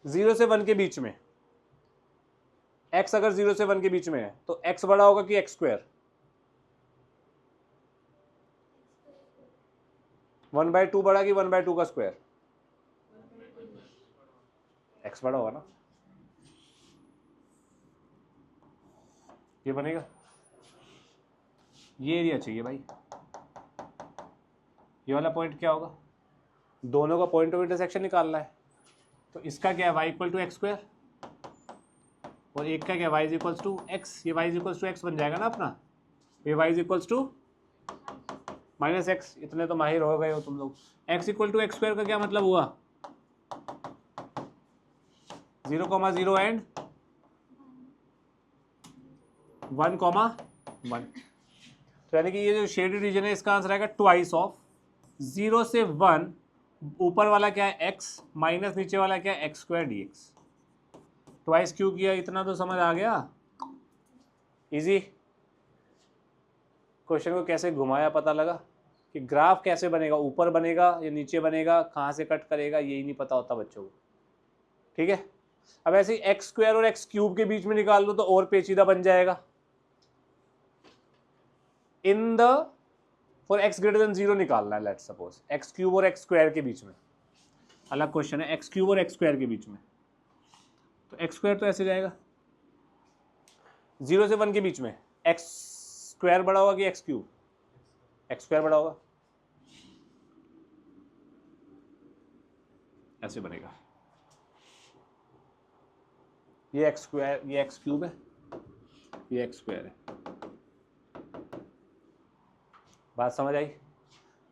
Speaker 1: 0 से 1 के बीच में x अगर 0 से 1 के बीच में है तो x बड़ा होगा कि एक्स स्क्वायर? 1/2 बड़ा कि 1/2 का स्क्वायर? x बड़ा होगा ना, ये बनेगा। ये एरिया चाहिए भाई, ये वाला पॉइंट क्या होगा? दोनों का पॉइंट ऑफ इंटरसेक्शन निकालना है, तो इसका क्या है y equal to x square, और एक का क्या y is equals to x, ये y is equals to x बन जाएगा ना अपना, ये y is equals to minus x. इतने तो माहिर हो गए हो तुम लोग। x equal to x square का क्या मतलब हुआ? 0,0 एंड 1,1। तो यानी कि ये जो शेडेड रीजन है इसका आंसर आएगा ट्वाइस ऑफ 0 से 1। ऊपर वाला क्या है x, माइनस नीचे वाला क्या है X square D x. Twice क्यों किया, इतना तो समझ आ गया। इजी। क्वेश्चन को कैसे घुमाया पता लगा कि ग्राफ कैसे बनेगा, ऊपर बनेगा या नीचे बनेगा, कहाँ से कट करेगा, यही नहीं पता होता बच्चों को। ठीक है, अब ऐसे ही एक्स स्क्वायर और एक्स क्यूब के बीच में निकाल दो तो और पेचीदा बन जाएगा। In the for x greater than 0 निकालना है, लेट्स सपोज एक्स क्यूब और एक्स स्क्वायर के बीच में। अलग क्वेश्चन है, एक्स क्यूब और एक्स स्क्वायर के बीच में, तो एक्स स्क्वायर तो ऐसे जाएगा 0 से 1 के बीच में। एक्स स्क्वायर बड़ा होगा कि एक्स क्यूब? एक्स स्क्वायर बड़ा होगा, ऐसे बनेगा। ये एक्स स्क्वायर, ये एक्स क्यूब है, ये एक्स स्क्वायर है। बात समझ आई?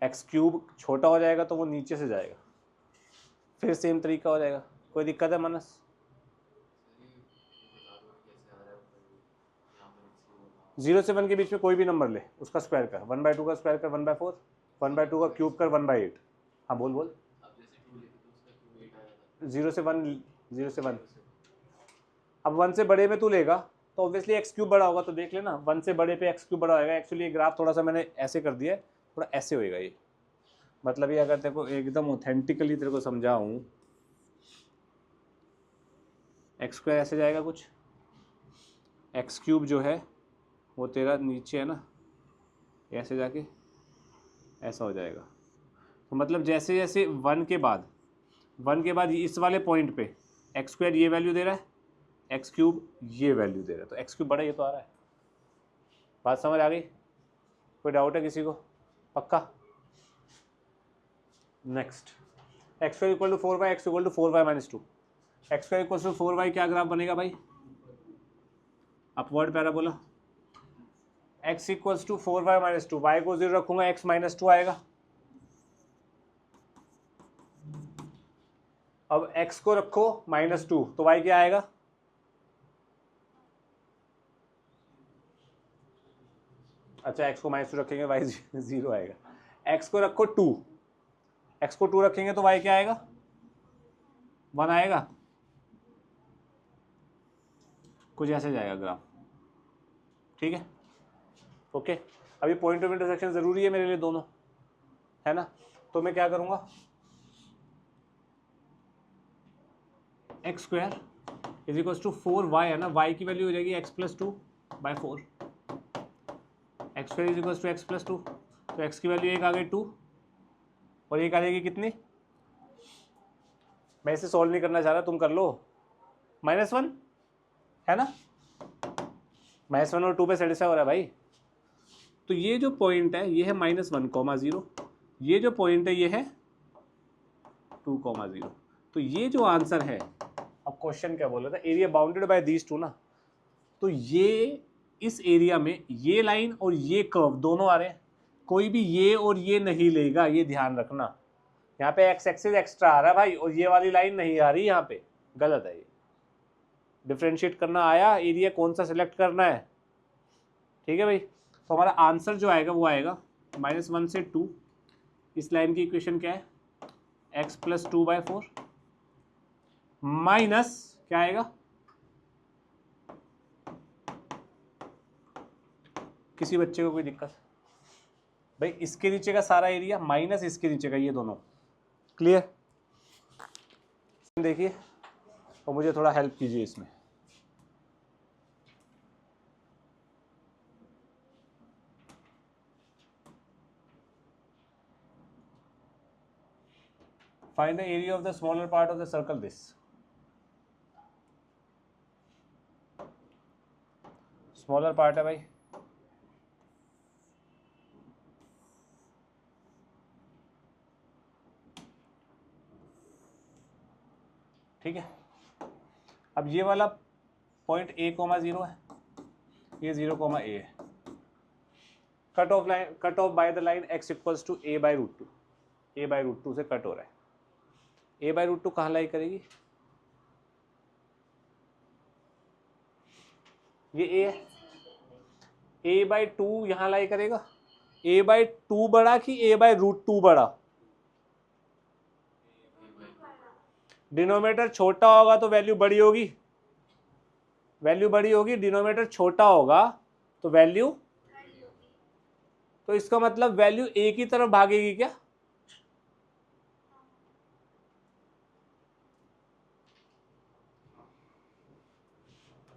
Speaker 1: एक्स क्यूब छोटा हो जाएगा तो वो नीचे से जाएगा, फिर सेम तरीका हो जाएगा। कोई दिक्कत है मनस? जीरो से 1 के बीच में कोई भी नंबर ले, उसका स्क्वायर कर, 1/2 का स्क्वायर कर 1/4, 1/2 का क्यूब कर 1/8। हाँ बोल बोल। 0 से 1, 0 से 1। अब 1 से बड़े में तू लेगा तो ऑब्वियसली एक्स क्यूब बड़ा होगा, तो देख लेना 1 से बड़े पे एक्स क्यूब बड़ा होगा। एक्चुअली ये ग्राफ थोड़ा सा मैंने ऐसे कर दिया है, थोड़ा ऐसे होएगा ये। मतलब ये अगर तेरे को एकदम ऑथेंटिकली तेरे को समझाऊं, एक्स स्क्वायर ऐसे जाएगा कुछ, एक्स क्यूब जो है वो तेरा नीचे है ना, ऐसे जाके ऐसा हो जाएगा। तो मतलब जैसे जैसे 1 के बाद इस वाले पॉइंट पे एक्स स्क्वायर ये वैल्यू दे रहा है, एक्स क्यूब ये वैल्यू दे रहा है, तो एक्स क्यूब बड़ा ये तो आ रहा है। बात समझ आ गई? कोई डाउट है किसी को? पक्का? Next, x square equal to 4y, x equal to 4y minus 2। X square equal to 4y क्या ग्राफ बनेगा भाई? Upward parabola. x equals to 4y minus 2, y को 0 रखूंगा, x माइनस 2 आएगा। अब x को रखो -2 तो y क्या आएगा? अच्छा x को -2 रखेंगे y 0 आएगा। x को रखो 2, x को 2 रखेंगे तो y क्या आएगा? 1 आएगा। कुछ ऐसे जाएगा ग्राफ। ठीक है, ओके। अभी पॉइंट ऑफ इंटरसेक्शन जरूरी है मेरे लिए दोनों, है ना? तो मैं क्या करूंगा, x square is equal to 4y है ना, y की वैल्यू हो जाएगी x plus 2/4। X square is equal to x plus 2, तो x की वैल्यू एक आ गई 2 और एक आ जाएगी कितनी? मैं इसे सॉल्व नहीं करना चाह रहा, तुम कर लो। -1 है ना, -1 और 2 पे सेटिस्फाई हो रहा है भाई। तो ये जो पॉइंट है ये है -1,0, ये जो पॉइंट है ये है 2,0। तो ये जो आंसर है, अब क्वेश्चन क्या बोला था, area bounded bye these two ना, तो ये इस एरिया में ये लाइन और ये कर्व दोनों आ रहे हैं, कोई भी ये और ये नहीं लेगा, ये ध्यान रखना। यहाँ पे एक्स एक्सिस एक्स्ट्रा आ रहा है भाई, और ये वाली लाइन नहीं आ रही, यहाँ पे गलत है ये। डिफ्रेंशिएट करना आया, एरिया कौन सा सिलेक्ट करना है। ठीक है भाई, तो हमारा आंसर जो आएगा वो आएगा -1 से 2। इस लाइन की इक्वेशन क्या है? x प्लस 2/4 माइनस क्या आएगा? किसी बच्चे को कोई दिक्कत भाई? इसके नीचे का सारा एरिया माइनस इसके नीचे का, ये दोनों क्लियर? देखिए और मुझे थोड़ा हेल्प कीजिए इसमें। Find the area of the smaller part of the circle this. Smaller part है भाई, ठीक है। अब ये वाला पॉइंट a, 0 है, ये 0, a है। Cut off line, cut off by the line x equals to a/√2, a/√2 से कट हो रहा है। a/√2 कहाँ लाई करेगी? ये a है, a/2 यहाँ लाई करेगा। a/2 बड़ा कि a/√2 बड़ा? डिनोमिनेटर छोटा होगा तो वैल्यू बड़ी होगी, वैल्यू बड़ी होगी। डिनोमिनेटर छोटा होगा तो वैल्यू, तो इसका मतलब वैल्यू a की तरफ भागेगी क्या?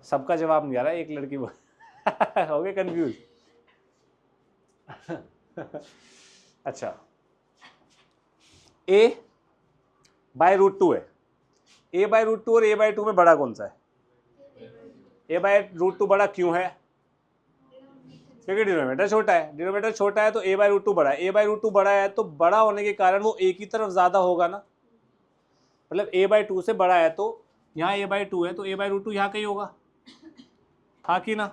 Speaker 1: सबका जवाब नहीं आ रहा, एक लड़की हो गए कंफ्यूज। अच्छा, a/√2 है, a/√2 और a/2 में बड़ा कौन सा है? a/√2 बड़ा क्यों है? क्योंकि डिनोमिनेटर छोटा है। डिनोमिनेटर छोटा है तो a/√2 बड़ा है। a/√2 बड़ा है तो बड़ा होने के कारण वो a की तरफ ज्यादा होगा ना, मतलब a/2 से बड़ा है, तो यहाँ a/2 है तो a/√2 यहाँ कहीं होगा, हाँ कि ना?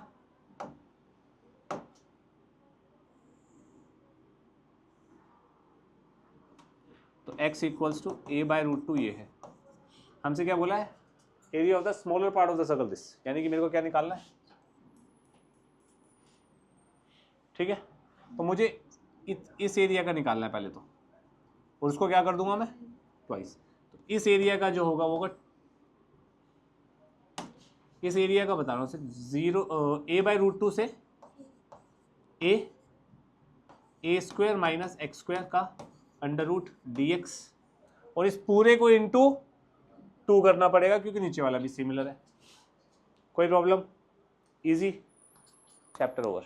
Speaker 1: तो x इक्वल्स टू a/√2 ये है। हमसे क्या बोला है? Area of the smaller part of the circle this, यानी कि मेरे को क्या निकालना है, ठीक है। तो मुझे इस एरिया का निकालना है पहले तो, और उसको क्या कर दूंगा मैं, ट्वाइस। तो इस एरिया का जो होगा वो होगा, इस एरिया का बता रहा हूँ, 0 a/√2 से a² माइनस x² का √dx, और इस पूरे को इंटू 2 करना पड़ेगा क्योंकि नीचे वाला भी सिमिलर है। कोई प्रॉब्लम? Easy, chapter over.